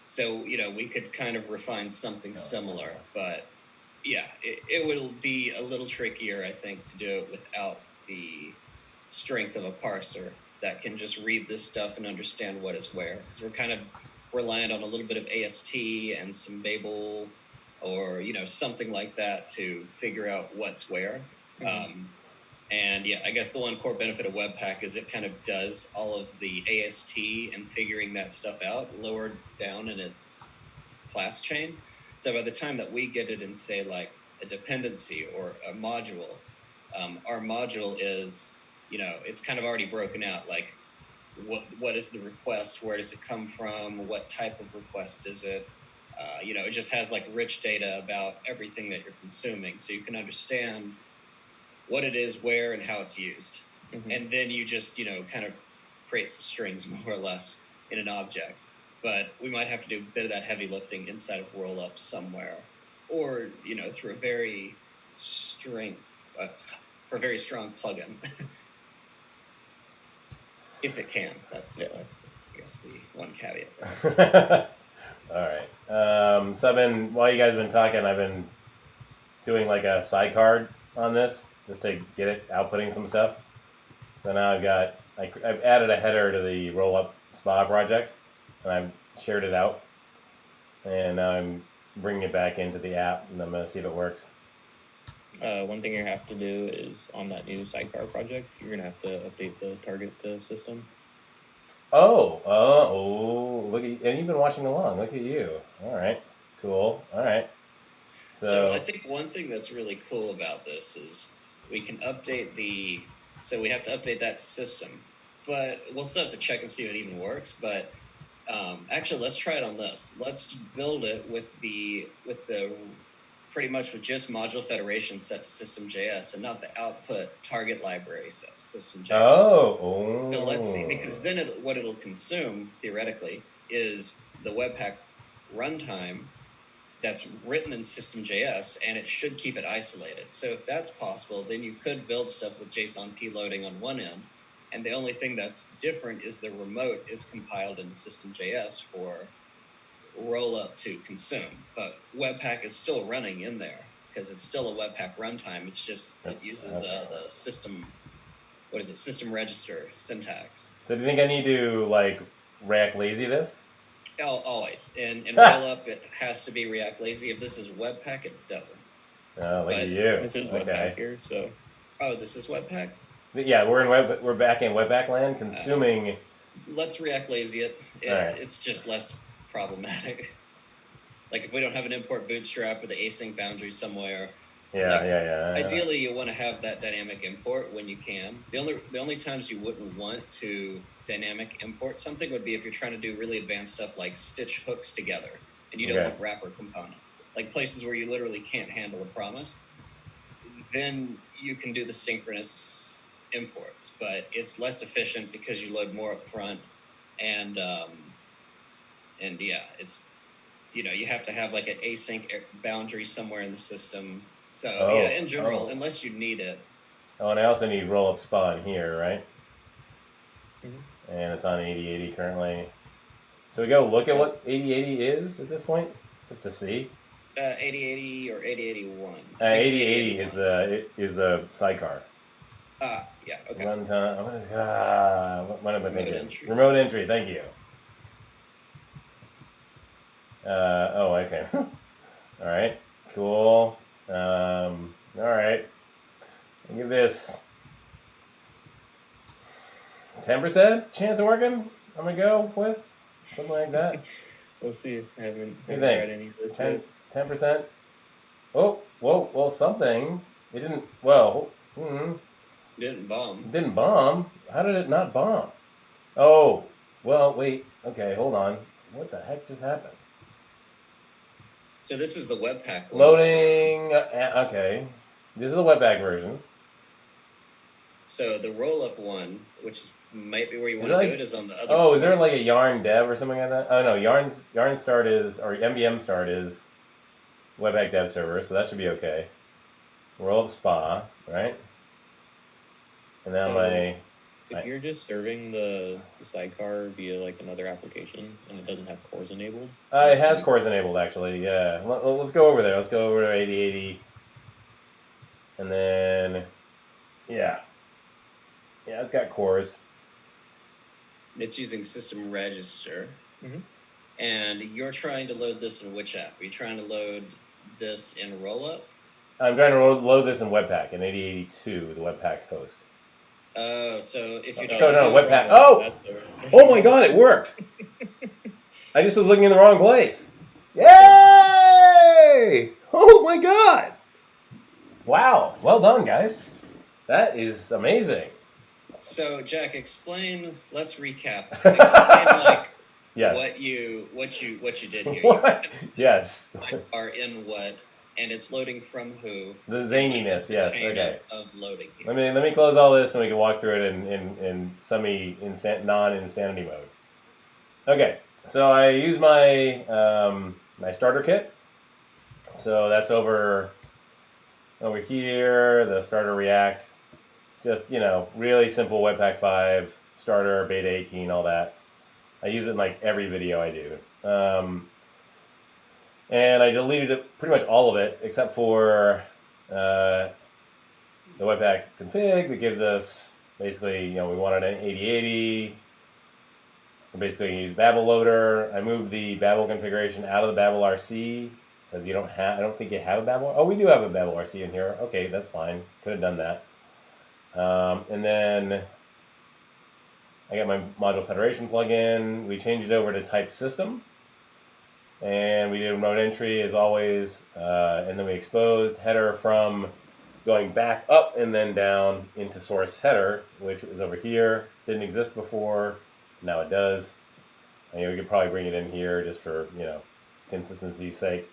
[SPEAKER 2] So, we could kind of refine something similar, but yeah, it will be a little trickier, I think, to do it without the strength of a parser that can just read this stuff and understand what is where. Because we're kind of reliant on a little bit of AST and some Babel or, something like that to figure out what's where.
[SPEAKER 3] Mm-hmm.
[SPEAKER 2] And yeah, I guess the one core benefit of Webpack is it kind of does all of the AST and figuring that stuff out lower down in its class chain. So by the time that we get it in, say, like a dependency or a module, our module is, it's kind of already broken out. Like, what is the request? Where does it come from? What type of request is it? It just has like rich data about everything that you're consuming, so you can understand what it is, where, and how it's used.
[SPEAKER 3] Mm-hmm.
[SPEAKER 2] And then you just, kind of create some strings more or less in an object. But we might have to do a bit of that heavy lifting inside of Rollup somewhere, or through a very strong plugin, if it can. That's I guess the one caveat there.
[SPEAKER 1] All right. So while you guys have been talking, I've been doing like a sidecard on this just to get it outputting some stuff. So now I've added a header to the Rollup SPA project, and I've shared it out, and now I'm bringing it back into the app, and I'm going to see if it works.
[SPEAKER 3] One thing you have to do is on that new sidecar project, you're going to have to update the target system.
[SPEAKER 1] Look at you. And you've been watching along. Look at you. All right, cool. All right.
[SPEAKER 2] So I think one thing that's really cool about this is we can update so we have to update that system, but we'll still have to check and see if it even works. But actually, let's try it on this. Let's build it with the pretty much with just module federation set to system.js and not the output target library set to system.js.
[SPEAKER 1] Oh.
[SPEAKER 2] So let's see, because then what it'll consume theoretically is the Webpack runtime that's written in system.js, and it should keep it isolated. So if that's possible, then you could build stuff with JSON P loading on one end, and the only thing that's different is the remote is compiled into system.js for Rollup to consume. But Webpack is still running in there because it's still a Webpack runtime. It's just it uses the system. What is it? System register syntax.
[SPEAKER 1] So do you think I need to like React lazy this?
[SPEAKER 2] Oh, always. In Rollup, it has to be React lazy. If this is Webpack, it doesn't.
[SPEAKER 1] Oh, look at you.
[SPEAKER 3] This is Webpack here, so.
[SPEAKER 2] Oh, this is Webpack?
[SPEAKER 1] Yeah, we're back in Webpack land consuming.
[SPEAKER 2] Let's React lazy it.
[SPEAKER 1] Right.
[SPEAKER 2] It's just less problematic. Like if we don't have an import bootstrap with the async boundary somewhere.
[SPEAKER 1] Yeah.
[SPEAKER 2] Ideally, you want to have that dynamic import when you can. The only times you wouldn't want to dynamic import something would be if you're trying to do really advanced stuff like stitch hooks together, and you don't want wrapper components, like places where you literally can't handle a promise. Then you can do the synchronous imports, but it's less efficient because you load more up front, and yeah, it's you have to have like an async boundary somewhere in the system. So yeah, in general, unless you need it.
[SPEAKER 1] Oh, and I also need Rollup SPA in here, right?
[SPEAKER 3] Mm-hmm.
[SPEAKER 1] And it's on 8080 currently. So we go look at what 8080 is at this point, just to see.
[SPEAKER 2] 8080 or 8081.
[SPEAKER 1] 8080 is the sidecar.
[SPEAKER 2] Yeah, okay.
[SPEAKER 1] Runtime. What am I thinking?
[SPEAKER 2] Entry.
[SPEAKER 1] Remote entry. Thank you. Okay. All right. Cool. All right. I'll give this 10% chance of working. I'm gonna go with something like that.
[SPEAKER 3] We'll see. I haven't
[SPEAKER 1] think?
[SPEAKER 3] tried any of this yet.
[SPEAKER 1] 10%. Oh, whoa, well, something. It didn't. Well,
[SPEAKER 2] Didn't bomb.
[SPEAKER 1] It didn't bomb. How did it not bomb? Oh, well, wait. Okay, hold on. What the heck just happened?
[SPEAKER 2] So this is the Webpack one.
[SPEAKER 1] Loading. Okay, this is the Webpack version.
[SPEAKER 2] So the roll-up one, which might be where you
[SPEAKER 1] Is
[SPEAKER 2] want
[SPEAKER 1] it
[SPEAKER 2] to
[SPEAKER 1] like-
[SPEAKER 2] do it, is on the other.
[SPEAKER 1] Oh, is there
[SPEAKER 2] corner.
[SPEAKER 1] like a yarn dev or something like that? Oh no, yarn start is, or MVM start is Webpack dev server, so that should be okay. Rollup spa, right? And now
[SPEAKER 3] So,
[SPEAKER 1] my
[SPEAKER 3] If you're just serving the sidecar via like another application and it doesn't have cores enabled,
[SPEAKER 1] it has cores enabled actually. Yeah, let's go over there. Let's go over to 8080, and then yeah, it's got cores.
[SPEAKER 2] It's using system register.
[SPEAKER 3] Mhm.
[SPEAKER 2] And you're trying to load this in which app? Are you trying to load this in Rollup?
[SPEAKER 1] I'm trying to load this in Webpack in 8082, the Webpack host.
[SPEAKER 2] Oh, so if you're
[SPEAKER 1] So, no,
[SPEAKER 3] using the
[SPEAKER 1] Webpack.
[SPEAKER 3] wrong one.
[SPEAKER 1] Oh!
[SPEAKER 3] That's the-
[SPEAKER 1] Oh my god, it worked! I just was looking in the wrong place. Yay! Oh my god! Wow, well done, guys. That is amazing.
[SPEAKER 2] So Jack, let's recap. Explain like
[SPEAKER 1] Yes.
[SPEAKER 2] what you did here.
[SPEAKER 1] What? Yes.
[SPEAKER 2] You are in what, and it's loading from who?
[SPEAKER 1] The
[SPEAKER 2] and
[SPEAKER 1] zaniness,
[SPEAKER 2] what's the
[SPEAKER 1] yes,
[SPEAKER 2] chain
[SPEAKER 1] okay.
[SPEAKER 2] Of loading here.
[SPEAKER 1] Let me close all this and we can walk through it in non-insanity mode. Okay, so I use my my starter kit. So that's over here, the starter React. Just, really simple Webpack 5, starter, beta 18, all that. I use it in like every video I do. And I deleted it, pretty much all of it, except for the Webpack config that gives us basically, we wanted an 8080. We basically use Babel loader. I moved the Babel configuration out of the Babel RC because I don't think you have a Babel. Oh, we do have a Babel RC in here. Okay, that's fine. Could have done that. And then I got my module federation plugin. We changed it over to type system. And we did remote entry as always. And then we exposed header from going back up and then down into source header, which was over here. Didn't exist before. Now it does. And we could probably bring it in here just for, consistency's sake.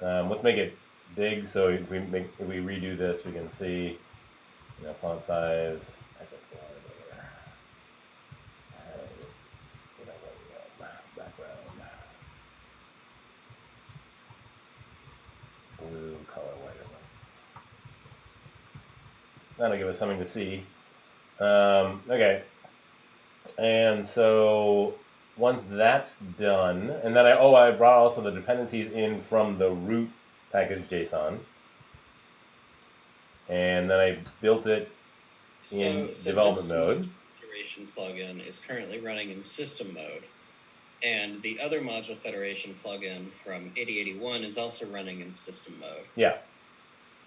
[SPEAKER 1] Let's make it big so if we redo this, we can see, font size. Actually, background. Blue color, white. That'll give us something to see. Okay. And so once that's done, and then I brought also the dependencies in from the root package JSON. And then I built it in development mode.
[SPEAKER 2] This federation plugin is currently running in system mode. And the other module federation plugin from 8081 is also running in system mode.
[SPEAKER 1] Yeah.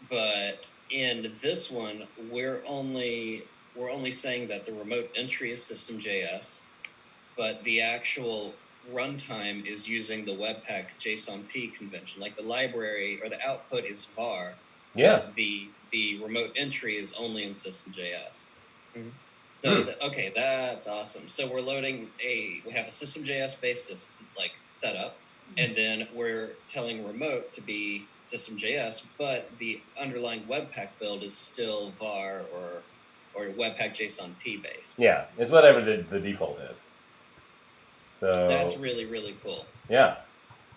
[SPEAKER 2] But in this one, we're only saying that the remote entry is system.js, but the actual runtime is using the Webpack JSON-P convention. Like the library or the output is var.
[SPEAKER 1] Yeah.
[SPEAKER 2] But the remote entry is only in system.js.
[SPEAKER 3] Mm-hmm.
[SPEAKER 2] So okay, that's awesome. So we're loading we have a system.js based system setup, and then we're telling remote to be system.js, but the underlying Webpack build is still var or Webpack JSON-P based.
[SPEAKER 1] Yeah, it's whatever the default is. So
[SPEAKER 2] that's really, really cool.
[SPEAKER 1] Yeah.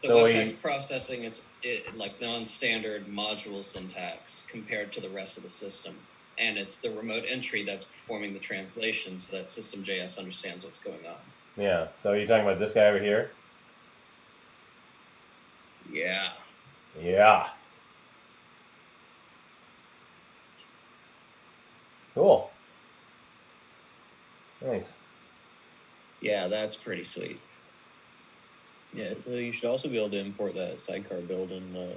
[SPEAKER 2] So Webpack's processing it like non-standard module syntax compared to the rest of the system. And it's the remote entry that's performing the translation so that system.js understands what's going on.
[SPEAKER 1] Yeah. So you're talking about this guy over here?
[SPEAKER 2] Yeah.
[SPEAKER 1] Yeah. Cool. Nice.
[SPEAKER 2] Yeah, that's pretty sweet.
[SPEAKER 3] Yeah, so you should also be able to import that sidecar build in the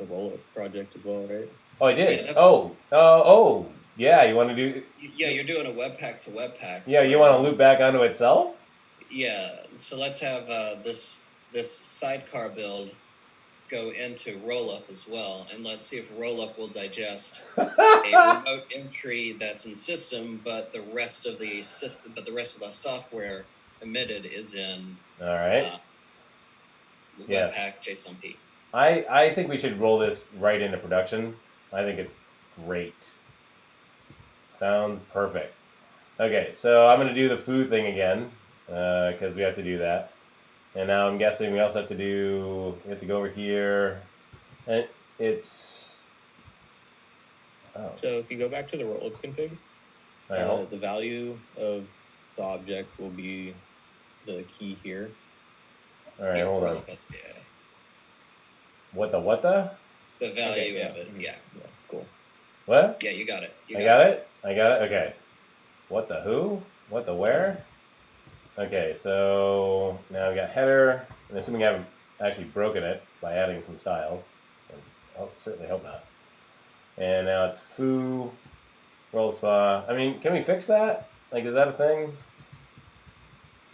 [SPEAKER 3] Rollup project as well, right?
[SPEAKER 1] Oh, I did.
[SPEAKER 2] Yeah,
[SPEAKER 1] Yeah. You want to do?
[SPEAKER 2] Yeah, you're doing a Webpack to Webpack.
[SPEAKER 1] Yeah, you want to loop back onto itself?
[SPEAKER 2] Yeah. So let's have this sidecar build go into Rollup as well, and let's see if Rollup will digest a remote entry that's in system, but the rest of the software emitted is in.
[SPEAKER 1] All right. Yes.
[SPEAKER 2] Webpack JSON-P.
[SPEAKER 1] I think we should roll this right into production. I think it's great. Sounds perfect. Okay, so I'm gonna do the foo thing again because we have to do that. And now I'm guessing we also have to do. We have to go over here, and it's. Oh.
[SPEAKER 3] So if you go back to the rollup config, the value of the object will be the key here.
[SPEAKER 1] All right, hold on.
[SPEAKER 2] Rollup SPA.
[SPEAKER 1] What the?
[SPEAKER 2] The value
[SPEAKER 3] Okay,
[SPEAKER 2] of it. Yeah.
[SPEAKER 3] Cool.
[SPEAKER 1] What?
[SPEAKER 2] Yeah, you got it.
[SPEAKER 1] I got it. Okay. What the who? What the where? Okay, so now we got header. And assuming I haven't actually broken it by adding some styles. I'll certainly hope not. And now it's foo, roll spa. I mean, can we fix that? Like, is that a thing?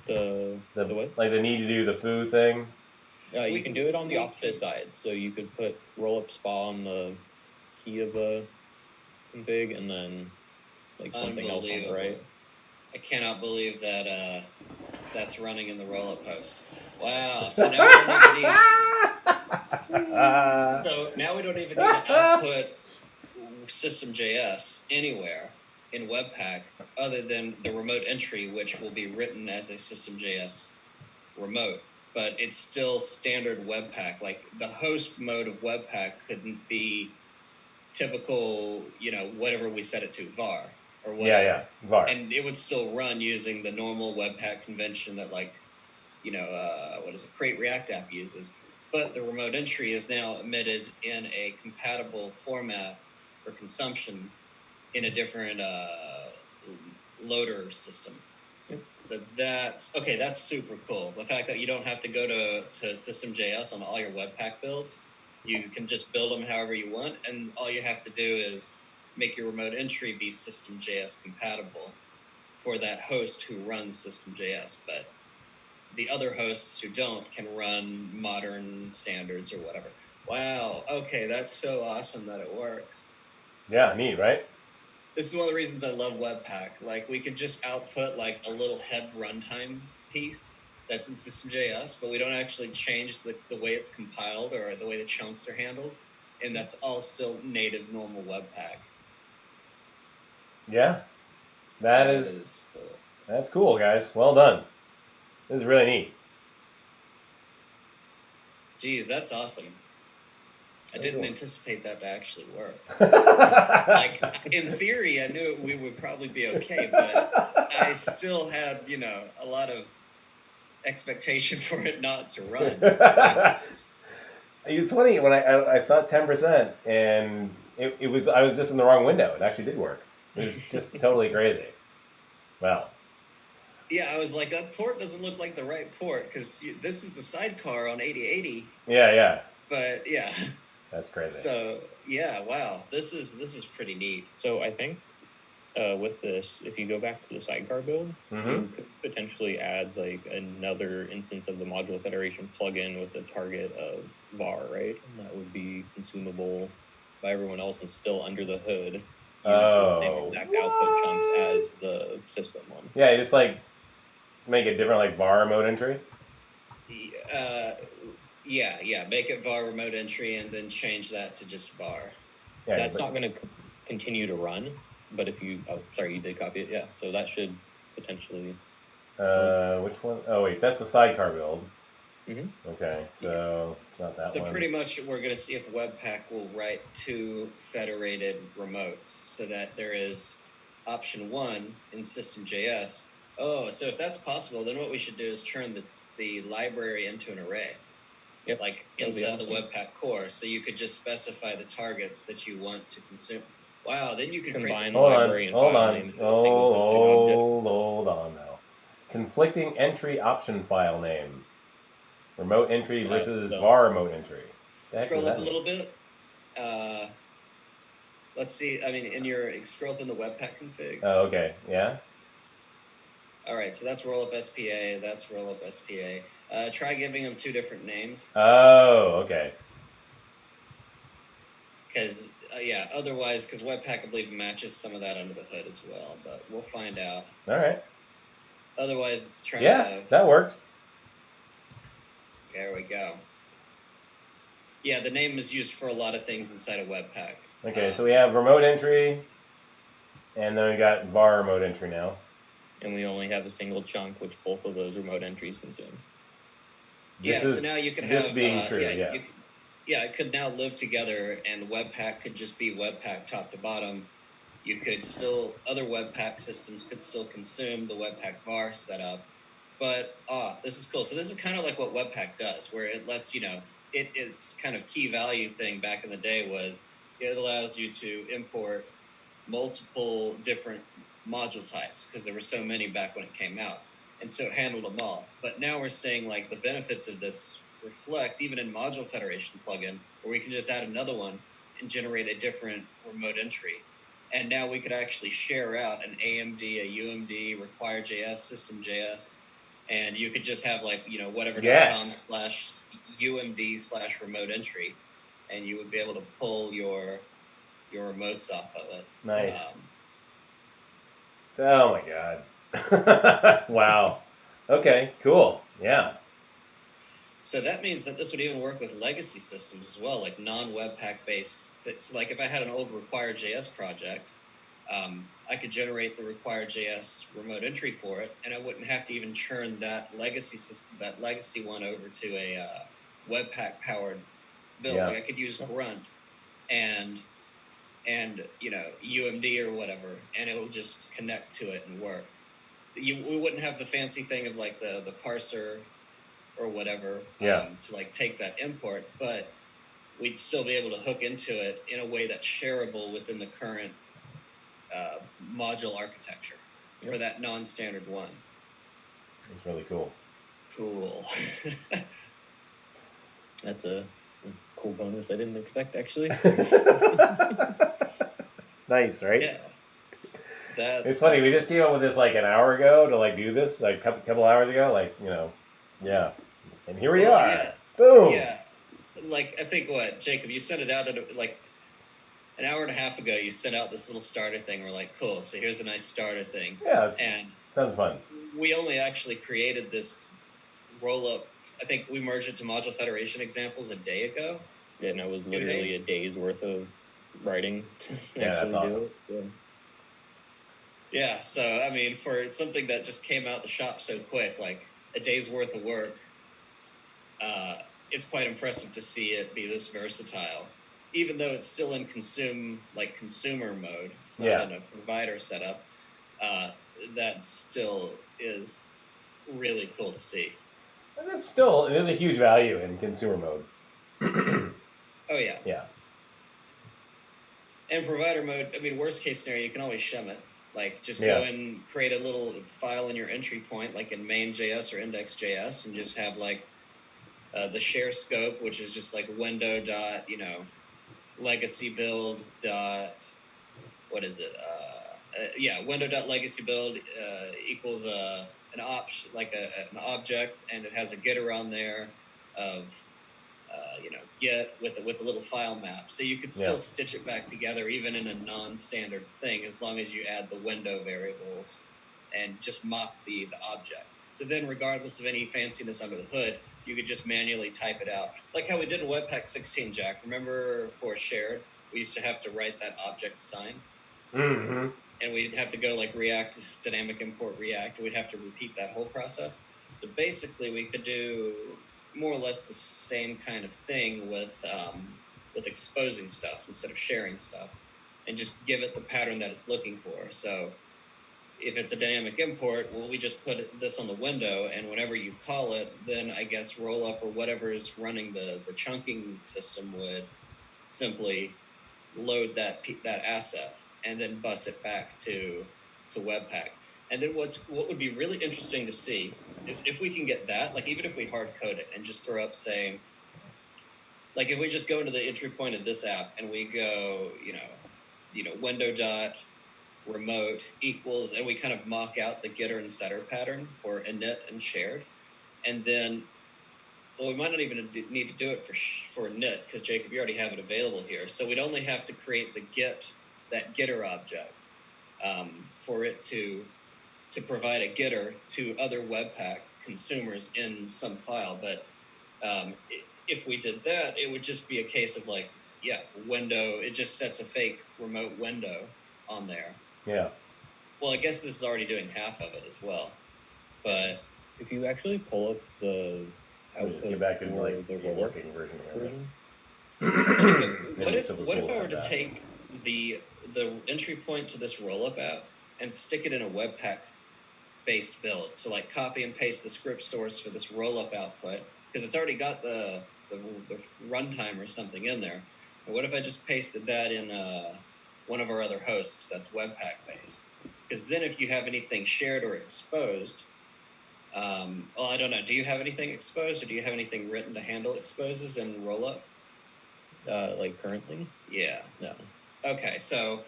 [SPEAKER 3] The what?
[SPEAKER 1] Like the need to do the foo thing?
[SPEAKER 3] You can do it on the opposite side. So you could put rollup spa on the key of the config and then like something else on the right.
[SPEAKER 2] I cannot believe that that's running in the rollup host. Wow. So now we don't even need so now we don't even need to output system.js anywhere in Webpack other than the remote entry, which will be written as a system.js remote. But it's still standard Webpack. Like the host mode of Webpack couldn't be typical, whatever we set it to, var or whatever.
[SPEAKER 1] Yeah, var.
[SPEAKER 2] And it would still run using the normal Webpack convention that what is it, Create React app uses. But the remote entry is now emitted in a compatible format for consumption in a different loader system. Yep. So that's super cool. The fact that you don't have to go to system.js on all your Webpack builds. You can just build them however you want, and all you have to do is make your remote entry be system.js compatible for that host who runs system.js. But the other hosts who don't can run modern standards or whatever. Wow. Okay, that's so awesome that it works.
[SPEAKER 1] Yeah, neat, right?
[SPEAKER 2] This is one of the reasons I love Webpack. Like, we could just output like a little head runtime piece that's in system.js, but we don't actually change the way it's compiled or the way the chunks are handled, and that's all still native normal Webpack.
[SPEAKER 1] Yeah, that is cool. That's cool, guys. Well done. This is really neat.
[SPEAKER 2] Geez, that's awesome. I didn't anticipate that to actually work. Like, in theory, I knew we would probably be okay, but I still had, a lot of expectation for it not to run.
[SPEAKER 1] It's funny when I thought 10% and it was I was just in the wrong window. It actually did work. It was just totally crazy. Wow.
[SPEAKER 2] Yeah, I was like, that port doesn't look like the right port because this is the sidecar on 8080.
[SPEAKER 1] Yeah.
[SPEAKER 2] But yeah.
[SPEAKER 1] That's crazy.
[SPEAKER 2] So yeah, wow, this is pretty neat.
[SPEAKER 3] So I think with this, if you go back to the sidecar build, you could potentially add like another instance of the Module Federation plugin with a target of var, right? And that would be consumable by everyone else and still under the hood. The same exact output chunks as the system one. Yeah,
[SPEAKER 1] you just like make it different, like var remote entry.
[SPEAKER 2] Yeah, make it var remote entry and then change that to just var.
[SPEAKER 3] Yeah, that's not going to continue to run, but if you, you did copy it, yeah. So that should potentially.
[SPEAKER 1] Which one? Oh wait, that's the sidecar build.
[SPEAKER 3] Mm-hmm.
[SPEAKER 1] Okay, so it's not that one.
[SPEAKER 2] So pretty much we're going to see if Webpack will write two federated remotes so that there is option 1 in system.js. Oh, so if that's possible, then what we should do is turn the library into an array.
[SPEAKER 3] Yep.
[SPEAKER 2] Like inside the Webpack core, so you could just specify the targets that you want to consume. Wow, then you could
[SPEAKER 3] combine
[SPEAKER 2] the
[SPEAKER 3] library and
[SPEAKER 1] hold
[SPEAKER 3] file
[SPEAKER 1] on.
[SPEAKER 3] name.
[SPEAKER 1] Hold on now. Conflicting entry option file name. Remote entry versus var remote entry.
[SPEAKER 2] Scroll up a little bit. Let's see. I mean, scroll up in the Webpack config.
[SPEAKER 1] Oh, okay. Yeah.
[SPEAKER 2] All right, so that's Rollup SPA. That's Rollup SPA. Try giving them two different names.
[SPEAKER 1] Oh, okay.
[SPEAKER 2] Because, otherwise, because Webpack, I believe, matches some of that under the hood as well, but we'll find out.
[SPEAKER 1] All right.
[SPEAKER 2] Otherwise, it's trying
[SPEAKER 1] to... Yeah, that worked.
[SPEAKER 2] There we go. Yeah, the name is used for a lot of things inside of Webpack.
[SPEAKER 1] Okay, so we have remote entry, And then we got var remote entry now.
[SPEAKER 3] And we only have a single chunk, which both of those remote entries consume.
[SPEAKER 2] So now you could have
[SPEAKER 1] this being true.
[SPEAKER 2] yes. It could now live together, and Webpack could just be Webpack top to bottom. You could still, other Webpack systems could still consume the Webpack var setup. But this is cool. So this is kind of like what Webpack does, where it lets its kind of key value thing back in the day was it allows you to import multiple different module types because there were so many back when it came out, and so it handled them all. But now we're saying like the benefits of this reflect even in Module Federation plugin, where we can just add another one and generate a different remote entry. And now we could actually share out an AMD, a UMD, require.js, system.js, and you could just have like, whatever .com/UMD/remote entry, and you would be able to pull your remotes off of it.
[SPEAKER 1] Nice. Oh my god. Wow. Okay, cool. Yeah.
[SPEAKER 2] So that means that this would even work with legacy systems as well, like non-Webpack based. So like if I had an old require.js project, I could generate the require.js remote entry for it, and I wouldn't have to even churn that legacy system, that legacy one over to a Webpack powered build. Like I could use Grunt and UMD or whatever, and it will just connect to it and work. We wouldn't have the fancy thing of like the parser or whatever to like take that import, but we'd still be able to hook into it in a way that's shareable within the current module architecture for that non-standard one.
[SPEAKER 1] It's really cool.
[SPEAKER 2] Cool.
[SPEAKER 3] That's a cool bonus I didn't expect, actually.
[SPEAKER 1] Nice, right?
[SPEAKER 2] Yeah.
[SPEAKER 1] It's funny. We just came up with this like an hour ago to like do this, like a couple hours ago, like yeah. And here we are.
[SPEAKER 2] Yeah.
[SPEAKER 1] Boom.
[SPEAKER 2] Yeah. Like I think Jacob, you sent it out at like an hour and a half ago. You sent out this little starter thing. We're like, cool. So here's a nice starter thing.
[SPEAKER 1] Yeah.
[SPEAKER 2] And
[SPEAKER 1] sounds fun.
[SPEAKER 2] We only actually created this Rollup. I think we merged it to Module Federation examples a day ago.
[SPEAKER 3] Yeah, and it was literally a day's worth of writing to
[SPEAKER 1] that's awesome.
[SPEAKER 3] do it. So.
[SPEAKER 2] Yeah, so I mean, for something that just came out the shop so quick, like a day's worth of work, it's quite impressive to see it be this versatile. Even though it's still in consumer mode, it's not in a provider setup. That still is really cool to see.
[SPEAKER 1] And there's a huge value in consumer mode.
[SPEAKER 2] Oh yeah.
[SPEAKER 1] Yeah.
[SPEAKER 2] And provider mode, I mean, worst case scenario, you can always shim it. Like, just go and create a little file in your entry point, like in main.js or index.js, and just have like the share scope, which is just like window dot, legacy build dot, what is it? Window dot legacy build equals an option, like an object, and it has a getter on there of get with a little file map, so you could still stitch it back together even in a non-standard thing, as long as you add the window variables and just mock the object. So then, regardless of any fanciness under the hood, you could just manually type it out, like how we did in Webpack 16. Jack, remember for shared, we used to have to write that object sign, and we'd have to go like React dynamic import React. We'd have to repeat that whole process. So basically, we could do more or less the same kind of thing with exposing stuff instead of sharing stuff, and just give it the pattern that it's looking for. So if it's a dynamic import, well, we just put this on the window, and whenever you call it, then I guess Rollup or whatever is running the chunking system would simply load that asset and then bus it back to Webpack. And then what would be really interesting to see is if we can get that, like even if we hard code it and just throw up saying, like if we just go into the entry point of this app and we go, window dot remote equals, and we kind of mock out the getter and setter pattern for init and shared, and then, well, we might not even need to do it for init because Jacob, you already have it available here. So we'd only have to create that getter object for it to provide a getter to other Webpack consumers in some file. But if we did that, it would just be a case of like, window, it just sets a fake remote window on there.
[SPEAKER 1] Yeah.
[SPEAKER 2] Well, I guess this is already doing half of it as well. But
[SPEAKER 3] if you actually pull up the
[SPEAKER 1] So just
[SPEAKER 3] output
[SPEAKER 1] get back
[SPEAKER 3] for
[SPEAKER 1] into like
[SPEAKER 3] the
[SPEAKER 1] the
[SPEAKER 3] Rollup
[SPEAKER 1] working version here.
[SPEAKER 3] version,
[SPEAKER 2] what
[SPEAKER 1] It'd be
[SPEAKER 2] if
[SPEAKER 1] super
[SPEAKER 2] what if
[SPEAKER 1] cool
[SPEAKER 2] I
[SPEAKER 1] to
[SPEAKER 2] were
[SPEAKER 1] have
[SPEAKER 2] to
[SPEAKER 1] that.
[SPEAKER 2] take the entry point to this Rollup app and stick it in a Webpack based build? So like copy and paste the script source for this Rollup output because it's already got the runtime or something in there. And what if I just pasted that in one of our other hosts that's Webpack based? Because then if you have anything shared or exposed, well, I don't know. Do you have anything exposed, or do you have anything written to handle exposes in Rollup?
[SPEAKER 3] like currently?
[SPEAKER 2] Yeah.
[SPEAKER 3] No.
[SPEAKER 2] Okay, so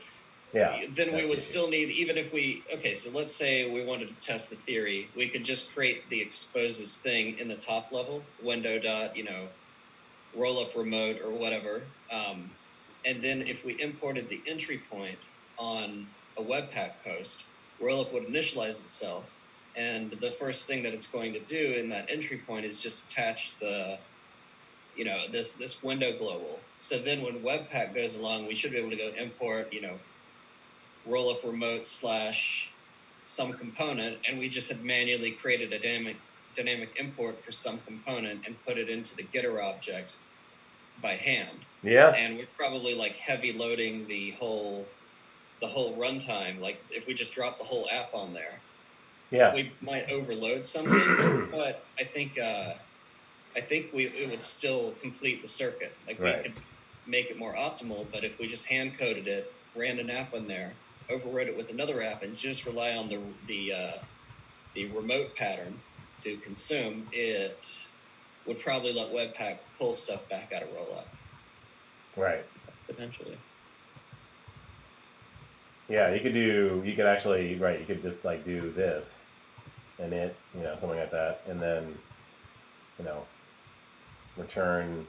[SPEAKER 1] Yeah.
[SPEAKER 2] then we
[SPEAKER 1] that's
[SPEAKER 2] would
[SPEAKER 1] easy.
[SPEAKER 2] still need, even if we, okay, so let's say we wanted to test the theory, we could just create the exposes thing in the top level, window dot, Rollup remote or whatever. And then if we imported the entry point on a Webpack host, Rollup would initialize itself. And the first thing that it's going to do in that entry point is just attach the, this window global. So then when Webpack goes along, we should be able to go import, Rollup remote / some component, and we just had manually created a dynamic import for some component and put it into the getter object by hand.
[SPEAKER 1] Yeah.
[SPEAKER 2] And we're probably like heavy loading the whole runtime. Like if we just drop the whole app on there,
[SPEAKER 1] Yeah.
[SPEAKER 2] we might overload some things, but I think it would still complete the circuit. Like
[SPEAKER 1] Right.
[SPEAKER 2] we could make it more optimal, but if we just hand coded it, ran an app on there, overrode it with another app, and just rely on the remote pattern to consume, it would probably let Webpack pull stuff back out of Rollup.
[SPEAKER 1] Right.
[SPEAKER 3] Potentially.
[SPEAKER 1] Yeah, you could actually, right, you could just like do this and it, something like that, and then, return,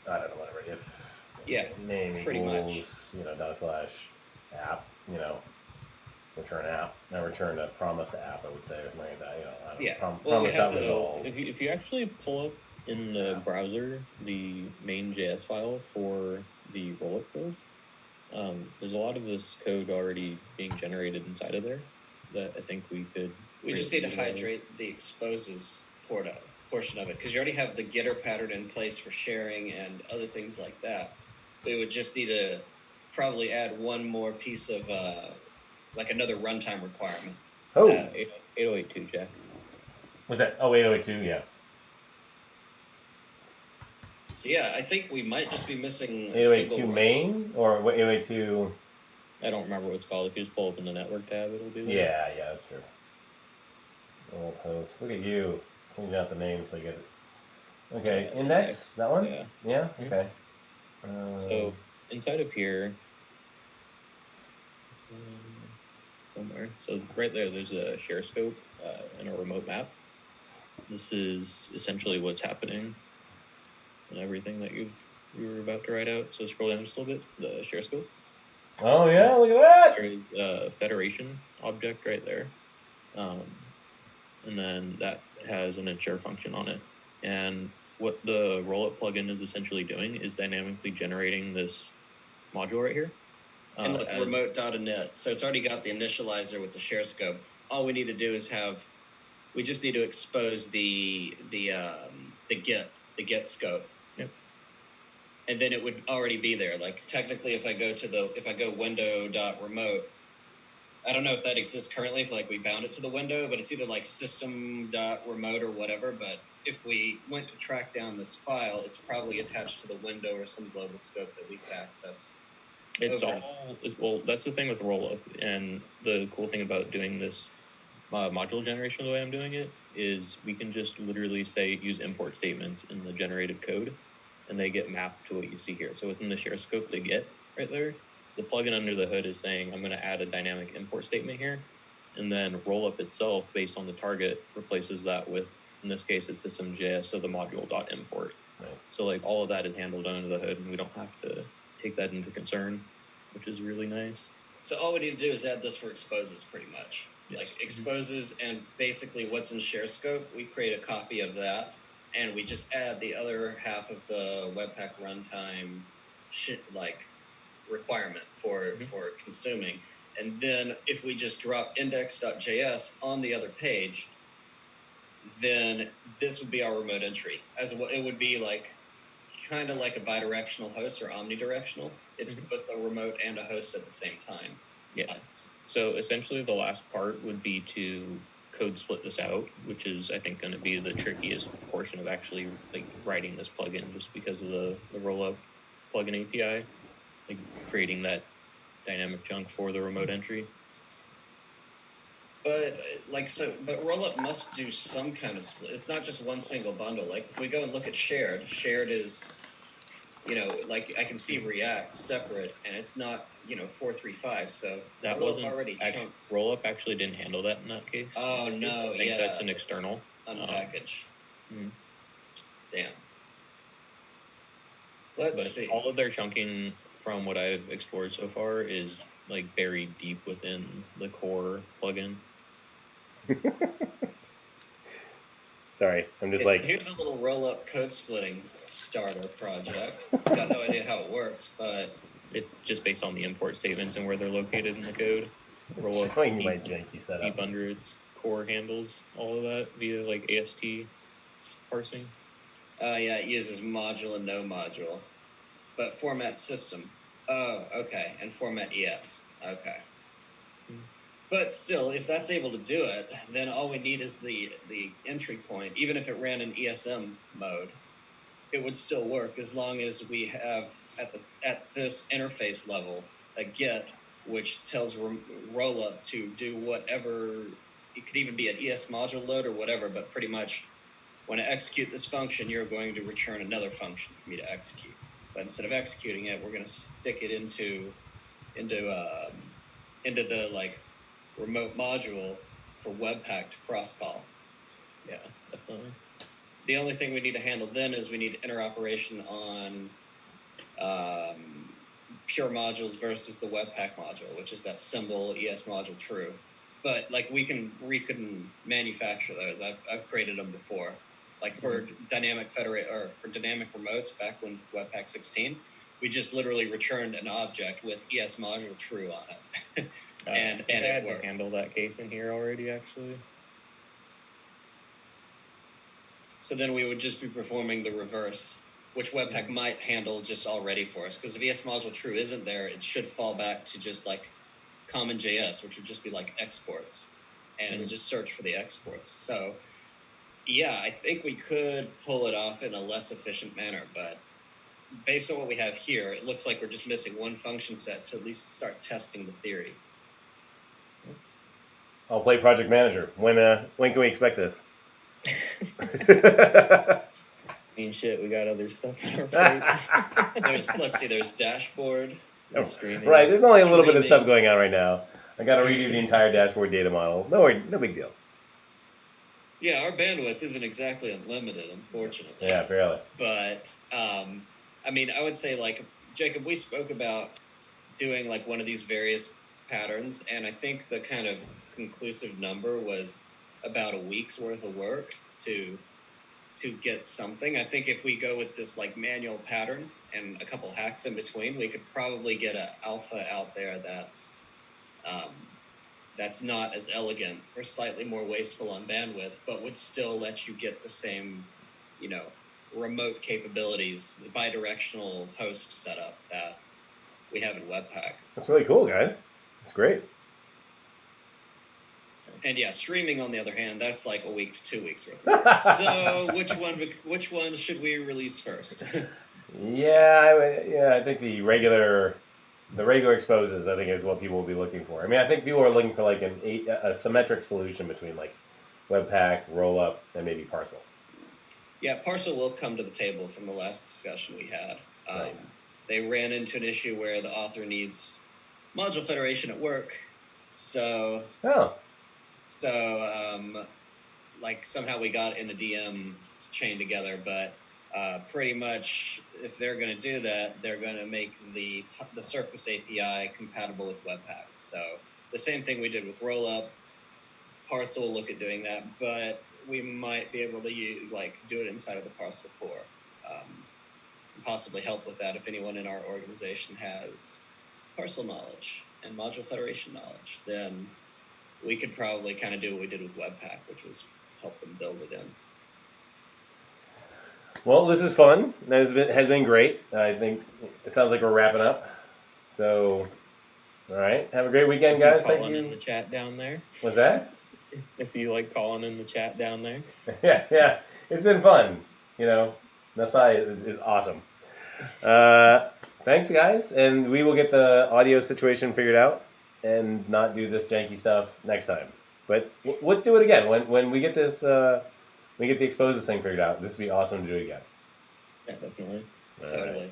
[SPEAKER 1] I don't know, whatever, if name
[SPEAKER 2] pretty
[SPEAKER 1] equals, $./app, return app, now return a promised app, I would say, or something like that, I don't know,
[SPEAKER 2] Well, we
[SPEAKER 1] promise
[SPEAKER 2] have
[SPEAKER 1] dot
[SPEAKER 2] to-
[SPEAKER 1] resolve.
[SPEAKER 3] If you actually pull up in the browser the main JS file for the Rollup build, there's a lot of this code already being generated inside of there that I think we could.
[SPEAKER 2] We just need to hydrate the exposes portion of it because you already have the getter pattern in place for sharing and other things like that. We would just need to probably add one more piece of like another runtime requirement.
[SPEAKER 1] Oh,
[SPEAKER 3] 8082, Jack.
[SPEAKER 1] was that? Oh, 8082, yeah.
[SPEAKER 2] So yeah, I think we might just be missing
[SPEAKER 1] 8082 main or 8082?
[SPEAKER 3] I don't remember what it's called. If you just pull up in the network tab, it'll be there.
[SPEAKER 1] Yeah, that's true. Old host. Look at you. Change out the name so you get it. Okay, index? That one?
[SPEAKER 3] Yeah.
[SPEAKER 1] Yeah?
[SPEAKER 3] Mhm.
[SPEAKER 1] Okay.
[SPEAKER 3] So inside of here, somewhere. So right there's a share scope and a remote map. This is essentially what's happening and everything that you were about to write out. So scroll down just a little bit. The share scope.
[SPEAKER 1] Oh yeah, look at that.
[SPEAKER 3] There is a federation object right there, and then that has an ensure function on it. And what the Rollup plugin is essentially doing is dynamically generating this module right here.
[SPEAKER 2] And look, remote.init. So it's already got the initializer with the share scope. All we need to do is we just need to expose the get scope.
[SPEAKER 3] Yep.
[SPEAKER 2] And then it would already be there. Like technically if I go window.remote, I don't know if that exists currently, if like we bound it to the window, but it's either like system.remote or whatever. But if we went to track down this file, it's probably attached to the window or some global scope that we could access.
[SPEAKER 3] It's well, that's the thing with Rollup, and the cool thing about doing this module generation the way I'm doing it is we can just literally say use import statements in the generated code, and they get mapped to what you see here. So within the share scope they get right there, the plugin under the hood is saying I'm going to add a dynamic import statement here, and then Rollup itself, based on the target, replaces that with, in this case, it's system.js, so the module.import.
[SPEAKER 1] Right.
[SPEAKER 3] So like all of that is handled under the hood, and we don't have to take that into concern, which is really nice.
[SPEAKER 2] So all we need to do is add this for exposes pretty much.
[SPEAKER 3] Yes.
[SPEAKER 2] Like exposes and basically what's in share scope, we create a copy of that and we just add the other half of the Webpack runtime requirement for consuming. And then if we just drop index.js on the other page, then this would be our remote entry. It would be like kind of like a bidirectional host or omnidirectional. It's both a remote and a host at the same time.
[SPEAKER 3] Yeah. So essentially the last part would be to code split this out, which is, I think, going to be the trickiest portion of actually like writing this plugin, just because of the Rollup plugin API, like creating that dynamic chunk for the remote entry.
[SPEAKER 2] But but Rollup must do some kind of split. It's not just one single bundle. Like if we go and look at shared is, like I can see React separate, and it's not 435. So
[SPEAKER 3] that wasn't already chunks. Rollup actually didn't handle that in that case.
[SPEAKER 2] Oh no,
[SPEAKER 3] I think that's an external
[SPEAKER 2] unpackage. Damn.
[SPEAKER 3] Let's see. All of their chunking, from what I've explored so far, is like buried deep within the core plugin.
[SPEAKER 1] Sorry, I'm just
[SPEAKER 2] here's a little Rollup code splitting starter project. Got no idea how it works, but
[SPEAKER 3] it's just based on the import statements and where they're located in the code. Rollup
[SPEAKER 1] setup.
[SPEAKER 3] hundreds core handles all of that via like AST parsing.
[SPEAKER 2] Yeah, it uses module and no module, but format system. Oh, okay, and format ES. Okay. But still, if that's able to do it, then all we need is the entry point. Even if it ran in ESM mode, it would still work as long as we have at this interface level a get, which tells Rollup to do whatever. It could even be an ES module load or whatever, but pretty much when I execute this function, you're going to return another function for me to execute. But instead of executing it, we're going to stick it into the like remote module for Webpack to cross call.
[SPEAKER 3] Yeah, definitely.
[SPEAKER 2] The only thing we need to handle then is we need interoperation on pure modules versus the Webpack module, which is that symbol ES module true. But like we can manufacture those. I've created them before. Like for dynamic remotes back when Webpack 16, we just literally returned an object with ES module true on it. and
[SPEAKER 3] I had to handle that case in here already, actually.
[SPEAKER 2] So then we would just be performing the reverse, which Webpack might handle just already for us. Because if ES module true isn't there, it should fall back to just like common JS, which would just be like exports, and it would just search for the exports. So yeah, I think we could pull it off in a less efficient manner, but based on what we have here, it looks like we're just missing one function set to at least start testing the theory.
[SPEAKER 1] I'll play project manager. When can we expect this?
[SPEAKER 3] I mean, shit, we got other stuff on our plate.
[SPEAKER 2] There's dashboard.
[SPEAKER 3] Streaming.
[SPEAKER 1] Right, there's only a little bit of stuff going on right now. I got to redo the entire dashboard data model. No big deal.
[SPEAKER 2] Yeah, our bandwidth isn't exactly unlimited, unfortunately.
[SPEAKER 1] Yeah, fairly.
[SPEAKER 2] But, I mean, I would say, like, Jacob, we spoke about doing, like, one of these various patterns, and I think the kind of conclusive number was about a week's worth of work to get something. I think if we go with this, like, manual pattern and a couple hacks in between, we could probably get an alpha out there that's not as elegant or slightly more wasteful on bandwidth, but would still let you get the same, remote capabilities, the bidirectional host setup that we have in Webpack.
[SPEAKER 1] That's really cool, guys. That's great.
[SPEAKER 2] And yeah, streaming on the other hand, that's like a week to 2 weeks worth of work. So which one should we release first?
[SPEAKER 1] I think the regular exposes, I think, is what people will be looking for. I mean, I think people are looking for like a symmetric solution between like Webpack, Rollup, and maybe Parcel.
[SPEAKER 2] Yeah, Parcel will come to the table from the last discussion we had.
[SPEAKER 1] Nice.
[SPEAKER 2] They ran into an issue where the author needs module federation at work. So like somehow we got in the DM chain together, but pretty much if they're going to do that, they're going to make the Surface API compatible with Webpack. So the same thing we did with Rollup. Parcel will look at doing that, but we might be able to do it inside of the Parcel core. Possibly help with that if anyone in our organization has Parcel knowledge. and module federation knowledge, then we could probably kind of do what we did with Webpack, which was help them build it in.
[SPEAKER 1] Well, this is fun. Has been great. I think it sounds like we're wrapping up. So, all right. Have a great weekend, guys. Thank you.
[SPEAKER 3] In the chat down there.
[SPEAKER 1] What's that?
[SPEAKER 3] I see you like calling in the chat down there.
[SPEAKER 1] yeah. It's been fun. You know, Nasai is awesome. Thanks, guys, and we will get the audio situation figured out and not do this janky stuff next time. But let's do it again when we get this. We get the exposes thing figured out. This would be awesome to do it again.
[SPEAKER 3] Yeah, definitely.
[SPEAKER 1] All right.
[SPEAKER 2] Totally.